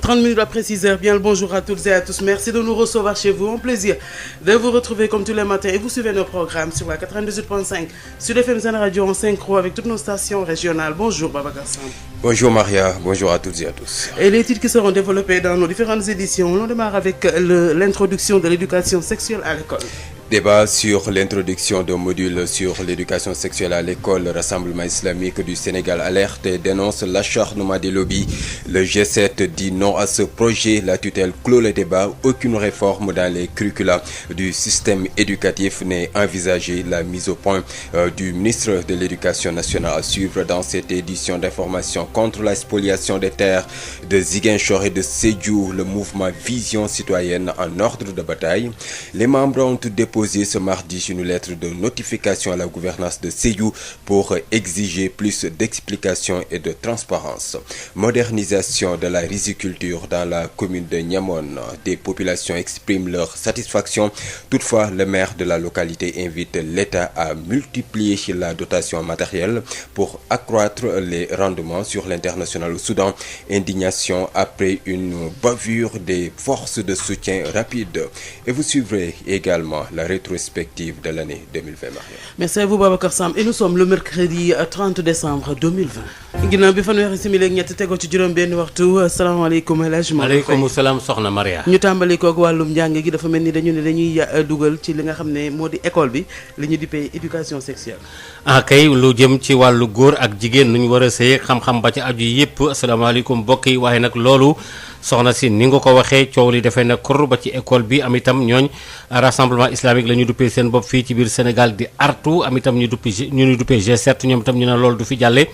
30 minutes après 6h, bien le bonjour à toutes et à tous. Merci de nous recevoir chez vous. Un plaisir de vous retrouver comme tous les matins. Et vous suivez nos programmes sur la 98.5 Sud FM Zen Radio en synchro avec toutes nos stations régionales. Bonjour Babacar Sam. Bonjour Maria, bonjour à toutes et à tous. Et les titres qui seront développés dans nos différentes éditions. On démarre avec l'introduction de l'éducation sexuelle à l'école. Débat sur l'introduction d'un module sur l'éducation sexuelle à l'école. Le Rassemblement islamique du Sénégal alerte et dénonce l'acharnement des lobbies. Le G7 dit non à ce projet. La tutelle clôt le débat. Aucune réforme dans les curricula du système éducatif n'est envisagée. La mise au point du ministre de l'Éducation nationale à suivre dans cette édition d'information contre la spoliation des terres de Ziguinchor et de Sédhiou. Le mouvement Vision citoyenne en ordre de bataille. Les membres ont déposé ce mardi une lettre de notification à la gouvernance de Sédhiou pour exiger plus d'explications et de transparence. Modernisation de la riziculture dans la commune de Niamone. Des populations expriment leur satisfaction. Toutefois, le maire de la localité invite l'État à multiplier la dotation matérielle pour accroître les rendements sur l'international au Soudan. Indignation après une bavure des forces de soutien rapide. Et vous suivrez également la rétrospective de l'année 2020. Merci à vous Babacar Sam. Et nous sommes le mercredi 30 décembre 2020. ginnaaw bi fanweeri simili ak ñett tegoo ci juróom benn waxtu. asalaamaaleykum El Hadj Malick Faye. maaleykum salaam soxna Maria. ñu tàmbali koog wàllum njàng gi dafa mel ni dañuy dugal ci li nga xam ne moo di école bi li ñu dippee éducation sexuelle. kay lu jëm ci wàllu góor ak jigéen nu ñu war a sëy xam-xam ba ci aju yëpp asalaamaaleykum mbokk yi waaye nag loolu soxna si ni nga ko waxee coow li dafay na kur ba ci école bi am itam ñooñ rassemblement islamique la ñu duppee seen bopp fii ci biir Sénégal di artu am itam ñu duppee G7 ñoom itam ñu ne loolu du fi jàlle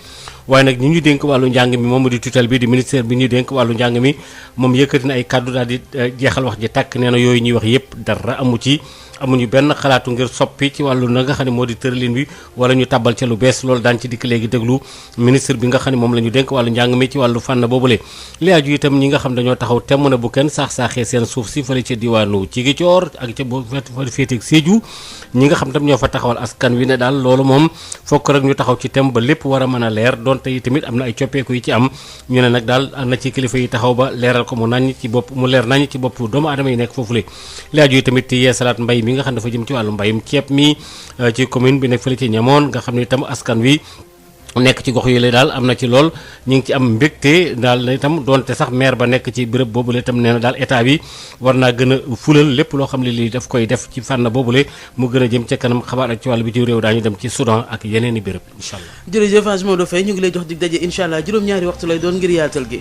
waaye nag ñu dénk wàllu njàng mi moom di tutelle bi di ministère bi ñu dénk wàllu njàng mi moom yëkkati na ay kàddu daal di jeexal wax ji tàkk nee na yooyu ñuy wax yëpp dara amu ci amuñu benn xalaatu ngir soppi ci wàllu na nga xam ne moo di tëralin bi wala ñu tàbbal ca lu bees loolu daan ci dikk léegi déglu ministre bi nga xam ne moom la ñu dénk wàllu njàng mi ci wàllu fànn boobule li aju itam ñi nga xam dañoo taxaw temm na bu kenn saax-saaxee seen suuf si fële ca diwaanu Ziguinchor ak ca boo fa féeteeg Sédhiou ñi nga xam tam ñoo fa taxawal askan wi ne daal loolu moom fokk rek ñu taxaw ci tem ba lépp war a mën a leer donte yi tamit am na ay coppeeku yi ci am ñu ne nag daal am na ci kilifa yi taxaw ba leeral ko mu leer nañ ci bopp doomu aadama yi nekk foofule li aju tamit yeesalaat mbay mi nga xam dafa jëm ci wàllu mbayum ceeb mi ci commune bi nekk fële ci Niamone nga xam ne itam askan wi nekk ci gox yooyu daal am na ci lool ñu ngi ci am mbégte daal itam donte sax maire ba nekk ci béréb boobule itam nee na daal état bi war naa gën a fulal lépp loo xam ne lii daf koy def ci fànn boobule mu gën a jëm ca kanam xabaar ak ci wàllu bi ci réew daañu dem ci Soudan ak yeneen i béréb incha allah. jërëjëf Hadj Maodo Faye ñu ngi lay jox dig daje incha allah juróom-ñaari waxtu lay doon ngir yaatal gi.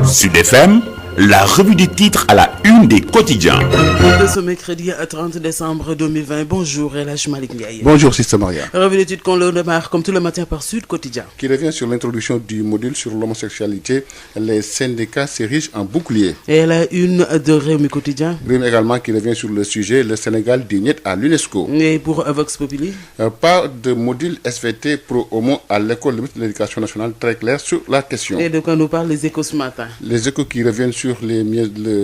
Sud FM, la revue des titres à la une des quotidiens. De ce mercredi 30 décembre 2020, bonjour El Hadj Malick Ndiaye. Bonjour Sister Maria. Revue des titres qu'on le démarre comme tous les matins par Sud Quotidien. Qui revient sur l'introduction du module sur l'homosexualité, les syndicats s'érigent en bouclier. Et la une de Rewmi Quotidien. Rewmi également qui revient sur le sujet, le Sénégal dit niet à l'UNESCO. Et pour Vox Populi. Pas de module SVT pro-homo à l'école. Le ministre de l'Éducation nationale très clair sur la question. Et de quoi nous parle les Échos ce matin. Les Échos qui reviennent sur le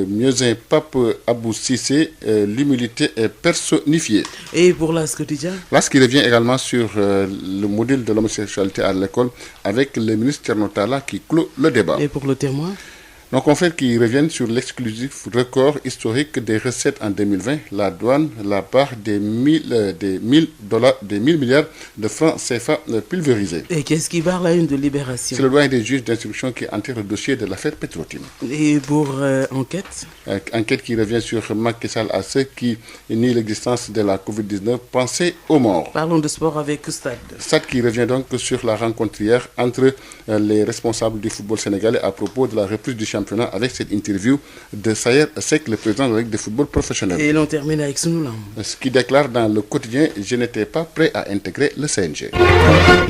mieuxin Pape Abou Cissé, l'humilité est personnifiée. Et pour l'As Quotidien. L'As qui revient également sur le modèle de l'homosexualité à l'école avec le ministre Thierno Talla qui clôt le débat. Et pour le Témoin. Nos confrères qui reviennent sur l'exclusif record historique des recettes en 2020, la douane, la part des 1000 milliards de francs CFA pulvérisés. Et qu'est-ce qui barre la une de Libération? C'est le doyen des juges d'instruction qui enterre le dossier de l'affaire Petro-Tim. Et pour Enquête. Enquête qui revient sur Macky Sall à ceux qui nient l'existence de la Covid-19, pensez aux morts. Parlons de sport avec Stade. Stade qui revient donc sur la rencontre hier entre les responsables du football sénégalais à propos de la reprise du championnat avec cette interview de Sayer Seck, le président de la Ligue de football professionnel. Et l'on termine avec Sunu Lamb. Ce qui déclare dans le quotidien, je n'étais pas prêt à intégrer le CNG.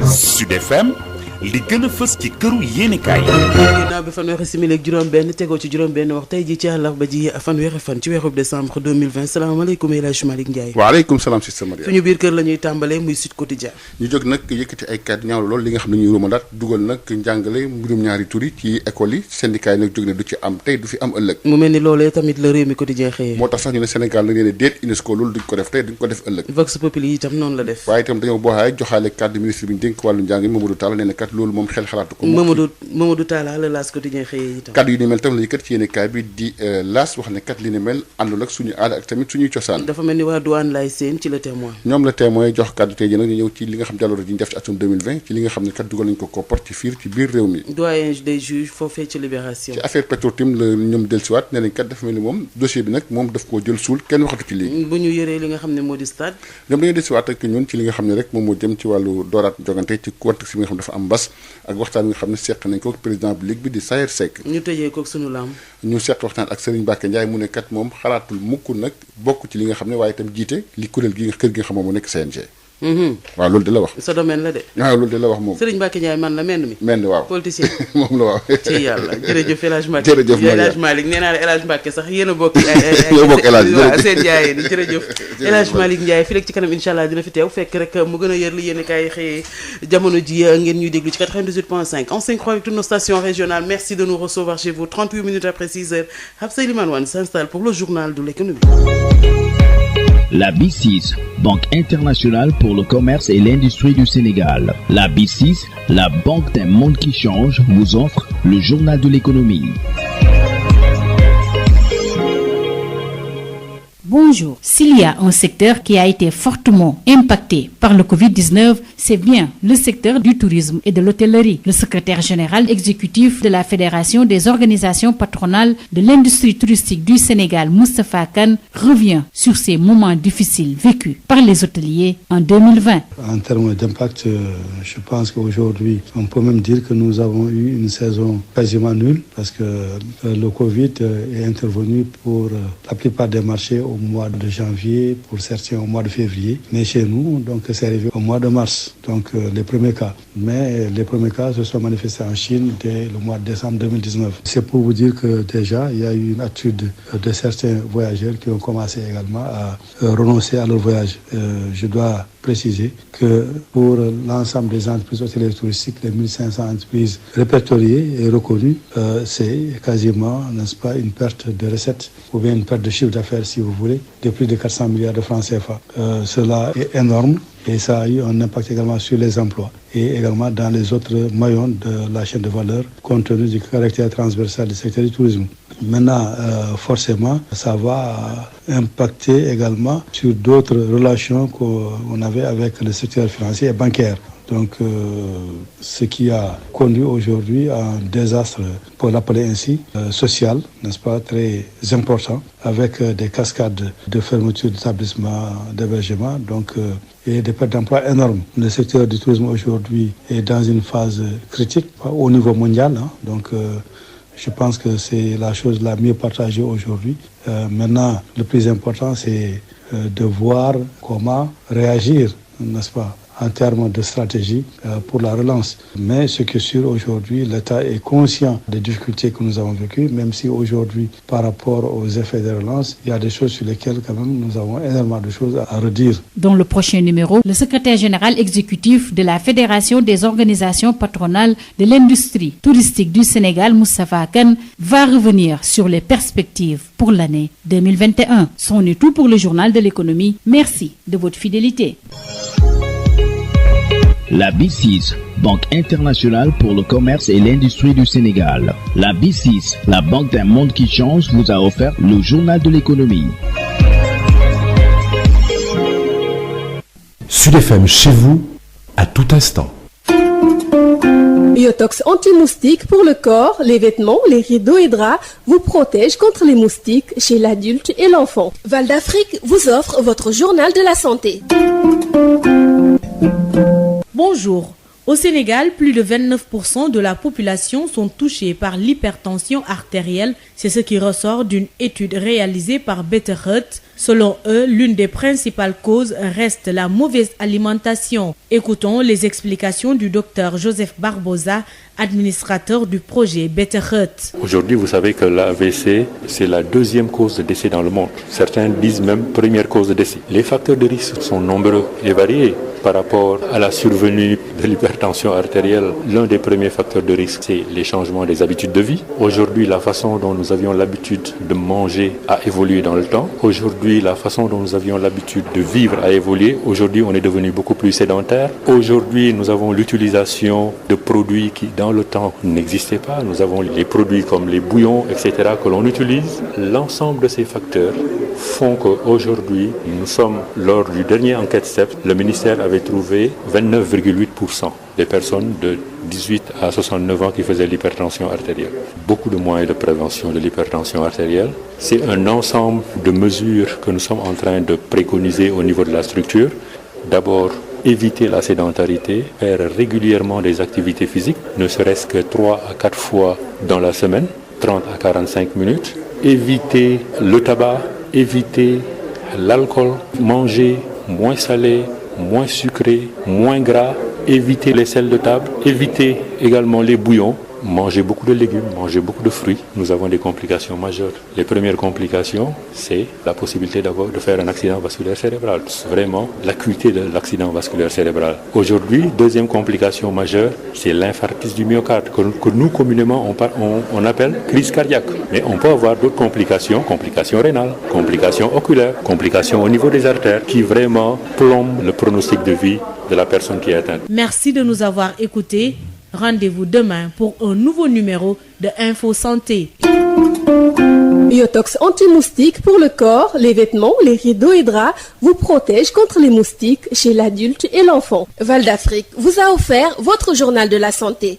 Sud FM, li gën a fës ci këru yéenekaay. ginnaaw bi fanweeri simili ak juróom-benn tegoo ci juróom-benn wax tey ji ci àllarba ji fanweeri fan ci weeru décembre 2020 salaamaaleykum El Hadj Malick Ndiaye. waaleykum salaam Sister Maria. suñu biir kër la ñuy tàmbalee muy Sud Quotidien. ñu jóg nag yëkkati ay kàddu ñaaw lool li nga xam ne ñuy romandaat dugal nag njàngale mbirum ñaari tur yi ci école yi syndicat yi nag jóg ne du ci am tey du fi am ëllëg. mu mel ni loolee tamit la Rewmi Quotidien xëyee. moo tax sax ñu ne Sénégal nag nee na déet UNESCO loolu duñ ko def tey duñ ko def ëllëg. Vox Populi itam noonu la def. waaye itam dañoo booxaay joxaale kàddu ministre bi ñu dénk wàllu njàng mi Mamadou Talla nee na kat kat loolu moom xel xalaatu ko. Mamadou Talla la L'As quotidien xëyee itam. kaddu yu ni mel tam la yëkkat ci yéenekaay bi di L'As wax ne kat li ni mel àndul ak suñu aada ak tamit suñuy cosaan. dafa mel ni waa douane lay seen ci Le Témoin. ñoom Le Témoin jox kaddu tey jii nag ñu ñëw ci li nga xam jàlloro ji ñu def ci atum 2020 ci li nga xam ne kat dugal nañu ko koppar ci biir réew mi. doyen des juges foofee ci Libération. ci affaire Petro-Tim la ñoom dellusiwaat nee nañ kat dafa mel ni moom dossier bi nag moom daf koo jël suul kenn waxatu ci léegi. bu ñu yëree li nga xam ne moo di stade. ñoom dañoo dellusiwaat ak ñun ci li nga xam ne rek moom moo jëm ci wàllu dooraat jogante ci contexte bi nga xam ne dafa am mbas ak waxtaan bi nga xam ne seq nañ ko président bu ligue bi di Sayer Seck. ñu tëjee ko sunu lamb. ñu seq waxtaan ak Serigne Mbacké Ndiaye mu ne kat moom xalaatul mukk nag bokk ci li nga xam ne waaye itam jiite li kuréel gi kër gi nga xam moom moo nekk CNG. waaw loolu de la wax. sa domaine la de. waaw loolu de la wax moom. Serigne Mbacké Ndiaye man la menn mi. menn waaw politicien. moom la waaw. ci yàlla jërëjëf El Hadj Mbacké. jërëjëf El Hadj Malick nee naa la El Hadj Mbacké sax yéen a bokk. ñoo bokk El Hadj waaw seen jaayee ni jërëjëf. El Hadj Malick Ndiaye fii rek ci kanam incha allah dina fi teew fekk rek mu gën a yër li yéen kaay xëyee jamono ji ngeen ñuy déglu ci 98.5 en synchro avec toutes nos stations régionales. Merci de nous recevoir chez vous 38 minutes après 6 heures. Hafsa Elimane Wane s'installe pour le journal de l'économie. La B6, Banque internationale pour le commerce et l'industrie du Sénégal. La B6, la banque d'un monde qui change, vous offre le journal de l'économie. Bonjour. S'il y a un secteur qui a été fortement impacté par le Covid-19, c'est bien le secteur du tourisme et de l'hôtellerie. Le secrétaire général exécutif de la Fédération des organisations patronales de l'industrie touristique du Sénégal, Moustapha Kane, revient sur ces moments difficiles vécus par les hôteliers en 2020. En termes d'impact, je pense qu'aujourd'hui, on peut même dire que nous avons eu une saison quasiment nulle parce que le Covid est intervenu pour la plupart des marchés au mois de janvier, pour certains au mois de février. Mais chez nous, donc, c'est arrivé au mois de mars, donc les premiers cas. Mais les premiers cas se sont manifestés en Chine dès le mois de décembre 2019. C'est pour vous dire que déjà, il y a eu une attitude de certains voyageurs qui ont commencé également à renoncer à leur voyage. Je dois préciser que pour l'ensemble des entreprises hôtelières touristiques, les 1500 entreprises répertoriées et reconnues, c'est quasiment, n'est-ce pas, une perte de recettes ou bien une perte de chiffre d'affaires, si vous voulez, de plus de 400 milliards de francs CFA. Cela est énorme et ça a eu un impact également sur les emplois et également dans les autres maillons de la chaîne de valeur compte tenu du caractère transversal du secteur du tourisme. Maintenant, forcément, ça va impacter également sur d'autres relations qu'on avait avec le secteur financier et bancaire. Donc, ce qui a conduit aujourd'hui à un désastre, pour l'appeler ainsi, social, n'est-ce pas, très important, avec des cascades de fermeture d'établissements d'hébergement, donc, et des pertes d'emplois énormes. Le secteur du tourisme aujourd'hui est dans une phase critique au niveau mondial, hein, donc je pense que c'est la chose la mieux partagée aujourd'hui. Maintenant, le plus important, c'est de voir comment réagir, n'est-ce pas, en termes de stratégie pour la relance. Mais ce qui est sûr aujourd'hui, l'État est conscient des difficultés que nous avons vécues, même si aujourd'hui, par rapport aux effets de relance, il y a des choses sur lesquelles quand même nous avons énormément de choses à redire. Dans le prochain numéro, le secrétaire général exécutif de la Fédération des organisations patronales de l'industrie touristique du Sénégal, Moustapha Kane, va revenir sur les perspectives pour l'année 2021. C'en est tout pour le journal de l'économie. Merci de votre fidélité. La B6, Banque internationale pour le commerce et l'industrie du Sénégal. La B6, la banque d'un monde qui change, vous a offert le journal de l'économie. Sud FM chez vous, à tout instant. Biotox anti-moustique pour le corps, les vêtements, les rideaux et draps vous protège contre les moustiques chez l'adulte et l'enfant. Val d'Afrique vous offre votre journal de la santé. Bonjour. Au Sénégal, plus de 29% de la population sont touchés par l'hypertension artérielle. C'est ce qui ressort d'une étude réalisée par Better Health. Selon eux, l'une des principales causes reste la mauvaise alimentation. Écoutons les explications du docteur Joseph Barbosa, administrateur du projet Better Health. Aujourd'hui, vous savez que l'AVC, c'est la deuxième cause de décès dans le monde. Certains disent même première cause de décès. Les facteurs de risque sont nombreux et variés. Par rapport à la survenue de l'hypertension artérielle, l'un des premiers facteurs de risque, c'est les changements des habitudes de vie. Aujourd'hui, la façon dont nous avions l'habitude de manger a évolué dans le temps. Aujourd'hui, Aujourd'hui, la façon dont nous avions l'habitude de vivre a évolué. Aujourd'hui, on est devenu beaucoup plus sédentaire. Aujourd'hui, nous avons l'utilisation de produits qui, dans le temps, n'existaient pas. Nous avons les produits comme les bouillons, etc., que l'on utilise. L'ensemble de ces facteurs font qu'aujourd'hui, nous sommes, lors du dernier enquête CEP, le ministère avait trouvé 29,8% des personnes de 18 à 69 ans qui faisaient l'hypertension artérielle. Beaucoup de moyens de prévention de l'hypertension artérielle. C'est un ensemble de mesures que nous sommes en train de préconiser au niveau de la structure. D'abord, éviter la sédentarité, faire régulièrement des activités physiques, ne serait-ce que 3 à 4 fois dans la semaine, 30 à 45 minutes. Éviter le tabac, éviter l'alcool, manger moins salé, moins sucré, moins gras, éviter les sels de table, éviter également les bouillons, manger beaucoup de légumes, manger beaucoup de fruits. Nous avons des complications majeures. Les premières complications, c'est la possibilité de faire un accident vasculaire cérébral. C'est vraiment l'acuité de l'accident vasculaire cérébral. Aujourd'hui, deuxième complication majeure, c'est l'infarctus du myocarde, que nous communément on appelle crise cardiaque. Mais on peut avoir d'autres complications, complications rénales, complications oculaires, complications au niveau des artères, qui vraiment plombent le pronostic de vie de la personne qui est atteinte. Merci de nous avoir écoutés. Rendez-vous demain pour un nouveau numéro de Info Santé. Biotox anti-moustique pour le corps, les vêtements, les rideaux et draps vous protège contre les moustiques chez l'adulte et l'enfant. Val d'Afrique vous a offert votre journal de la santé.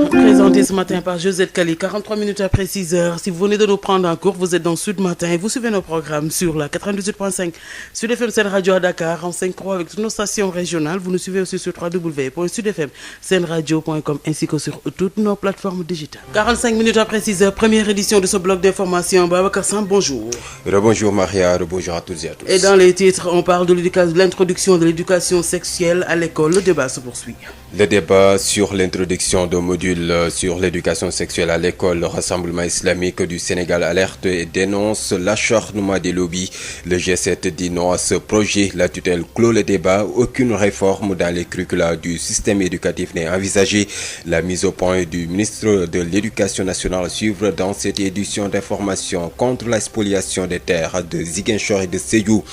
Présenté ce matin par Josette Kali, 43 minutes après 6 heures. Si vous venez de nous prendre en cours, vous êtes dans Sud Matin et vous suivez nos programmes sur la 98.5 Sud FM Sen Radio à Dakar en 5.3 avec toutes nos stations régionales. Vous nous suivez aussi sur www.sudfmsenradio.com ainsi que sur toutes nos plateformes digitales. 45 minutes après 6 heures, première édition de ce bloc d'information. Babacar Sam, bonjour. Rebonjour Maria, rebonjour à toutes et à tous. Et dans les titres, on parle de l'introduction de l'éducation sexuelle à l'école. Le débat se poursuit. Le débat sur l'introduction de modules sur l'éducation sexuelle à l'école, le Rassemblement islamique du Sénégal alerte et dénonce l'acharnement des lobbies. Le G7 dit non à ce projet. La tutelle clôt le débat. Aucune réforme dans les curricula du système éducatif n'est envisagée. La mise au point du ministre de l'Éducation nationale à suivre dans cette édition d'information contre la spoliation des terres de Ziguinchor et de Sédhiou.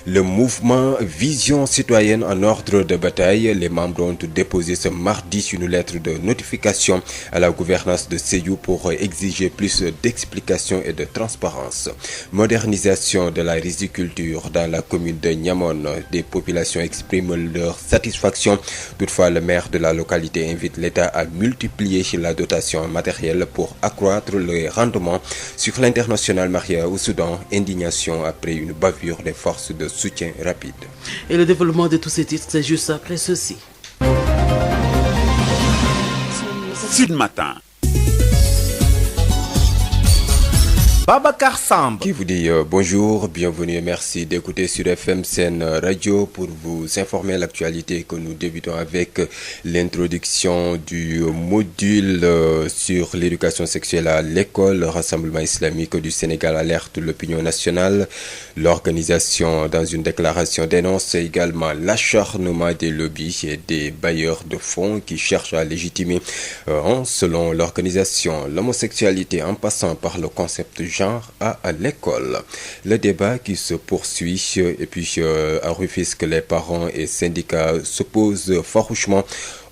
Le mouvement Vision citoyenne en ordre de bataille, les membres ont déposé ce mardi une lettre de notification à la gouvernance de Sédhiou pour exiger plus d'explications et de transparence. Modernisation de la riziculture dans la commune de Niamone. Des populations expriment leur satisfaction. Toutefois, le maire de la localité invite l'État à multiplier la dotation matérielle pour accroître le rendement. Sur l'international Maria au Soudan, indignation après une bavure des forces de soutien rapide. Et le développement de tous ces titres, c'est juste après ceci. Sud Matin. Babacar Samb qui vous dit bonjour, bienvenue et merci d'écouter sur FM Sen Radio pour vous informer l'actualité que nous débutons avec l'introduction du module sur l'éducation sexuelle à l'école. Le Rassemblement islamique du Sénégal alerte l'opinion nationale. L'organisation, dans une déclaration, dénonce également l'acharnement des lobbies et des bailleurs de fonds qui cherchent à légitimer, selon l'organisation, l'homosexualité en passant par le concept genre à l'école. Le débat qui se poursuit et puis à Rufisque, les parents et syndicats s'opposent farouchement.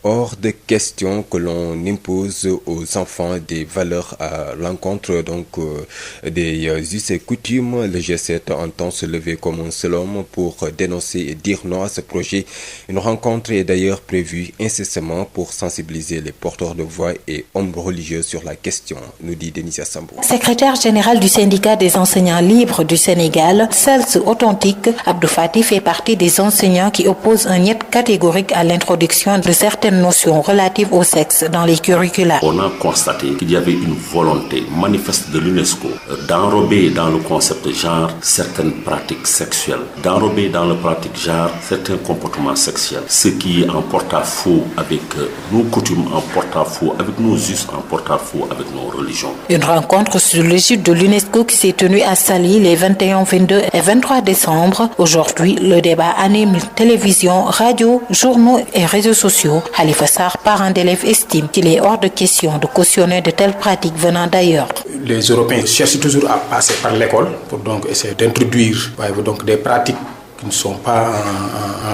Hors de question que l'on impose aux enfants des valeurs à l'encontre des us et coutumes. Le G7 entend se lever comme un seul homme pour dénoncer et dire non à ce projet. Une rencontre est d'ailleurs prévue incessamment pour sensibiliser les porteurs de voix et hommes religieux sur la question, nous dit Denisia Sambou. Secrétaire général du syndicat des enseignants libres du Sénégal, CELS authentique, Abdou Fati fait partie des enseignants qui opposent un niet catégorique à l'introduction de certaines notions relatives au sexe dans les curricula. On a constaté qu'il y avait une volonté manifeste de l'UNESCO d'enrober dans le concept genre certaines pratiques sexuelles, d'enrober dans le pratique genre certains comportements sexuels, ce qui est en porte-à-faux avec nos coutumes, en porte-à-faux avec nos us, en porte-à-faux avec nos religions. Une rencontre sous l'égide de l'UNESCO qui s'est tenue à Saly les 21, 22 et 23 décembre. Aujourd'hui, le débat anime télévision, radio, journaux et réseaux sociaux. Khalifa Sarr, parent d'élèves, estime qu'il est hors de question de cautionner de telles pratiques venant d'ailleurs. Les Européens cherchent toujours à passer par l'école pour donc essayer d'introduire donc des pratiques qui ne sont pas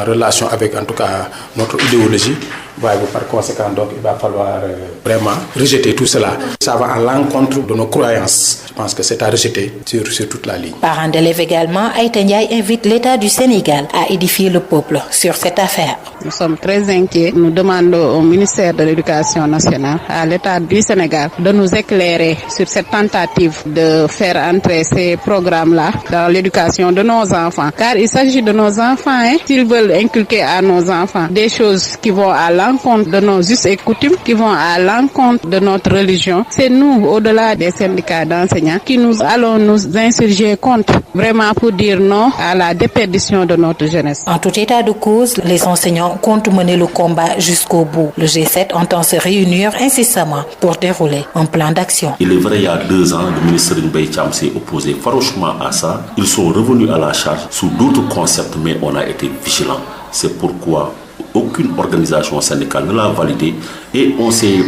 en relation avec en tout cas notre idéologie. Par conséquent, donc, il va falloir vraiment rejeter tout cela. Ça va à l'encontre de nos croyances. Je pense que c'est à rejeter sur toute la ligne. Parents d'élèves également, Aïta Ndiaye invite l'État du Sénégal à édifier le peuple sur cette affaire. Nous sommes très inquiets. Nous demandons au ministère de l'Éducation nationale, à l'État du Sénégal, de nous éclairer sur cette tentative de faire entrer ces programmes-là dans l'éducation de nos enfants. Car il s'agit de nos enfants. S'ils veulent inculquer à nos enfants des choses qui vont à l'encontre de nos us et coutumes, qui vont à l'encontre de notre religion, c'est nous, au-delà des syndicats d'enseignants, qui nous allons nous insurger contre, vraiment pour dire non à la déperdition de notre jeunesse. En tout état de cause, les enseignants comptent mener le combat jusqu'au bout. Le G7 entend se réunir incessamment pour dérouler un plan d'action. Il est vrai, il y a 2 ans, le ministre Mbaye Thiam s'est opposé farouchement à ça. Ils sont revenus à la charge sous d'autres concepts, mais on a été vigilants. C'est pourquoi aucune organisation syndicale ne l'a validé et on s'est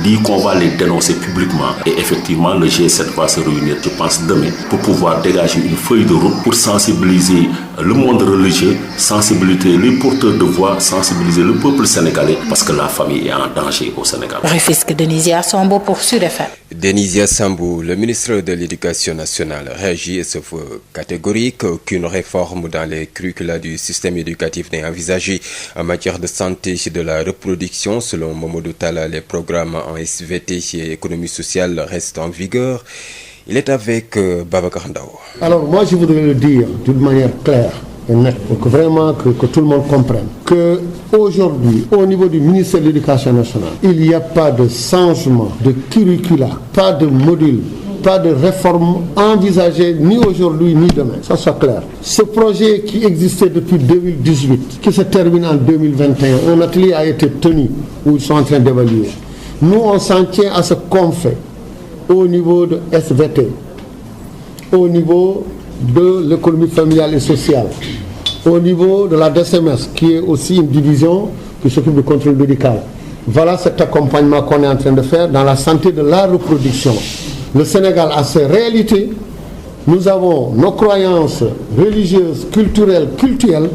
dit qu'on va les dénoncer publiquement. Et effectivement, le G7 va se réunir, je pense, demain pour pouvoir dégager une feuille de route pour sensibiliser le monde religieux, sensibiliser les porteurs de voix, sensibiliser le peuple sénégalais parce que la famille est en danger au Sénégal. Rufisque Denisia Sambo pour Sud FM. Denisia Sambou, le ministre de l'Éducation nationale, réagit et se veut catégorique qu'une réforme dans les curricula du système éducatif n'est envisagée en matière de santé et de la reproduction. Selon Mamadou Talla, les programmes en SVT et économie sociale restent en vigueur. Il est avec Babacar Ndao. Alors moi je voudrais le dire d'une manière claire et nette pour que vraiment que tout le monde comprenne que aujourd'hui au niveau du ministère de l'Éducation nationale il n'y a pas de changement de curricula, pas de module, pas de réforme envisagée ni aujourd'hui ni demain, ça soit clair. Ce projet qui existait depuis 2018, qui se termine en 2021, un atelier a été tenu où ils sont en train d'évaluer. Nous on s'en tient à ce qu'on fait au niveau de SVT, au niveau de l'économie familiale et sociale, au niveau de la DSMS qui est aussi une division qui s'occupe du contrôle médical. Voilà cet accompagnement qu'on est en train de faire dans la santé de la reproduction. Le Sénégal a ses réalités, nous avons nos croyances religieuses, culturelles, cultuelles,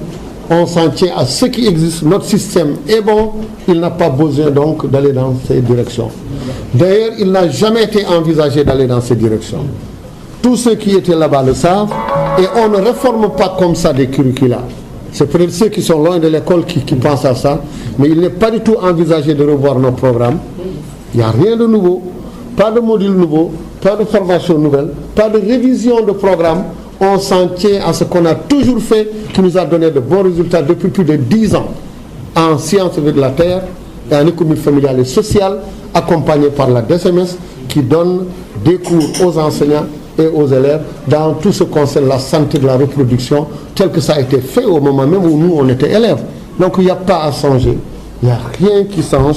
on s'en tient à ce qui existe, notre système est bon, il n'a pas besoin donc d'aller dans ces directions. D'ailleurs, il n'a jamais été envisagé d'aller dans ces directions. Tous ceux qui étaient là-bas le savent, et on ne réforme pas comme ça des curricula. C'est peut-être ceux qui sont loin de l'école qui pensent à ça, mais il n'est pas du tout envisagé de revoir nos programmes. Il n'y a rien de nouveau, pas de module nouveau, pas de formation nouvelle, pas de révision de programme. On s'en tient à ce qu'on a toujours fait, qui nous a donné de bons résultats depuis plus de 10 ans en sciences de la terre et en économie familiale et sociale, accompagné par la DSMS qui donne des cours aux enseignants et aux élèves dans tout ce qui concerne la santé de la reproduction, tel que ça a été fait au moment même où nous on était élèves. Donc il n'y a pas à changer, il n'y a rien qui change.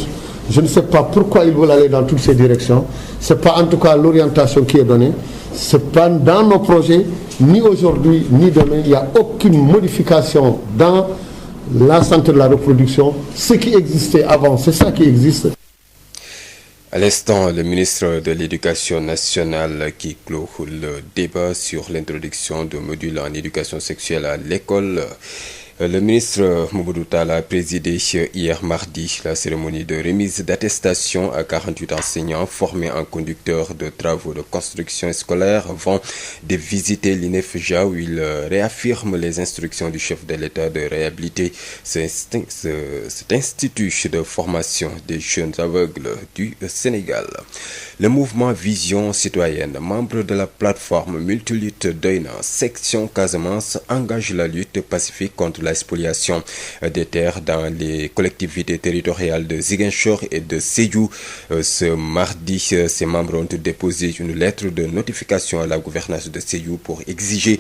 Je ne sais pas pourquoi ils veulent aller dans toutes ces directions. Ce n'est pas en tout cas l'orientation qui est donnée. Ce n'est pas dans nos projets, ni aujourd'hui, ni demain. Il n'y a aucune modification dans la santé de la reproduction. Ce qui existait avant, c'est ça qui existe. À l'instant, le ministre de l'Éducation nationale qui clôt le débat sur l'introduction de modules en éducation sexuelle à l'école. Le ministre Mamadou Talla a présidé hier mardi la cérémonie de remise d'attestation à 48 enseignants formés en conducteurs de travaux de construction scolaire avant de visiter l'INEFJA où il réaffirme les instructions du chef de l'État de réhabiliter cet institut de formation des jeunes aveugles du Sénégal. Le mouvement Vision Citoyenne, membre de la plateforme Multilutte Doyna, section Casamance, engage la lutte pacifique contre la spoliation des terres dans les collectivités territoriales de Ziguinchor et de Sédhiou. Ce mardi, ces membres ont déposé une lettre de notification à la gouvernance de Sédhiou pour exiger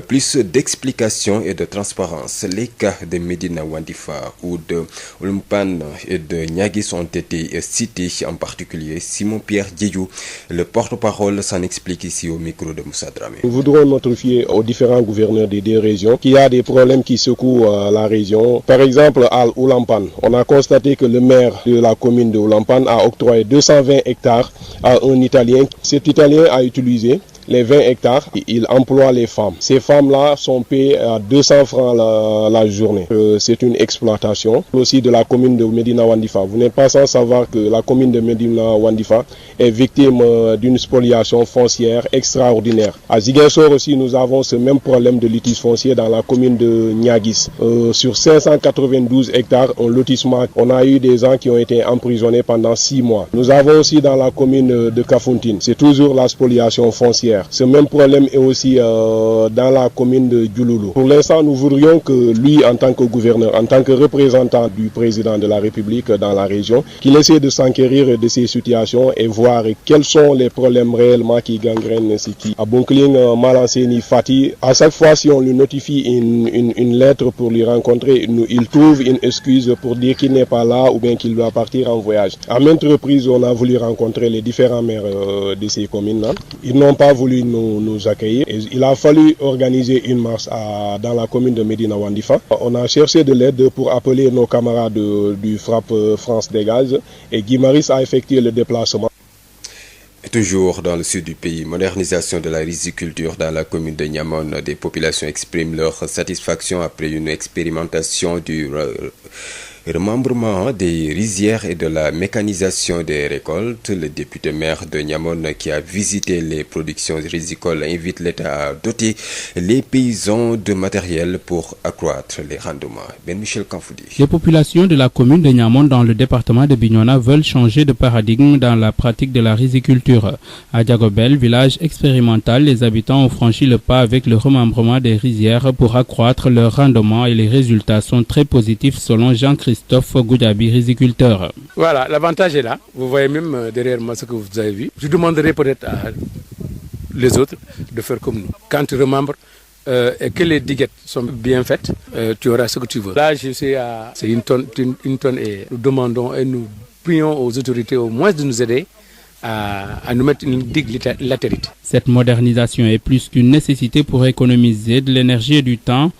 plus d'explications et de transparence. Les cas de Medina Wandifa ou de Olumpan et de Niagis ont été cités, en particulier Simon-Pierre Diédiou. Le porte-parole s'en explique ici au micro de Moussa Dramé. Nous voudrons notifier aux différents gouverneurs des deux régions qu'il y a des problèmes qui secouent beaucoup la région. Par exemple, à Oulampan, on a constaté que le maire de la commune de Oulampan a octroyé 220 hectares à un Italien. Cet Italien a utilisé les 20 hectares, il emploie les femmes. Ces femmes-là sont payées à 200 francs la journée. C'est une exploitation aussi de la commune de Médina Wandifa. Vous n'êtes pas sans savoir que la commune de Médina Wandifa est victime d'une spoliation foncière extraordinaire. À Ziguinchor aussi, nous avons ce même problème de litige foncier dans la commune de Niaguis. Sur 592 hectares, un lotissement, on a eu des gens qui ont été emprisonnés pendant 6 mois. Nous avons aussi dans la commune de Kafountine, c'est toujours la spoliation foncière. Ce même problème est aussi dans la commune de Diouloulou. Pour l'instant, nous voudrions que lui, en tant que gouverneur, en tant que représentant du président de la République dans la région, qu'il essaie de s'enquérir de ces situations et voir quels sont les problèmes réellement qui gangrènent ce qui. À Bonkling, Malanseni, Fati, à chaque fois si on lui notifie une lettre pour lui rencontrer, il trouve une excuse pour dire qu'il n'est pas là ou bien qu'il doit partir en voyage. À maintes reprises, on a voulu rencontrer les différents maires de ces communes-là. Ils n'ont pas voulu nous accueillir. Et il a fallu organiser une marche dans la commune de Médina Wandifa. On a cherché de l'aide pour appeler nos camarades du FRAPP France Dégage et Guy Maris a effectué le déplacement. Et toujours dans le sud du pays, modernisation de la riziculture dans la commune de Niamone. Des populations expriment leur satisfaction après une expérimentation du remembrement des rizières et de la mécanisation des récoltes. Le député maire de Niamone qui a visité les productions rizicoles invite l'État à doter les paysans de matériel pour accroître les rendements. Ben Michel Kanfoudi. Les populations de la commune de Niamone dans le département de Bignona veulent changer de paradigme dans la pratique de la riziculture. À Diagobel, village expérimental, les habitants ont franchi le pas avec le remembrement des rizières pour accroître leur rendement et les résultats sont très positifs selon Jean-Christophe Goudabi, riziculteur. Voilà, l'avantage est là. Vous voyez même derrière moi ce que vous avez vu. Je demanderai peut-être à les autres de faire comme nous. Quand tu remembres et que les diguettes sont bien faites, tu auras ce que tu veux. Là, je sais, c'est une tonne et nous demandons et nous prions aux autorités au moins de nous aider à nous mettre une digue latérite. Cette modernisation est plus qu'une nécessité pour économiser de l'énergie et du temps.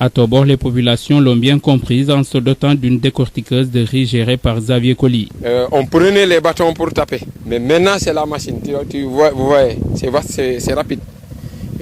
À Tobor, les populations l'ont bien comprise en se dotant d'une décortiqueuse de riz gérée par Xavier Colli. On prenait les bâtons pour taper, mais maintenant c'est la machine. Vous voyez, c'est rapide.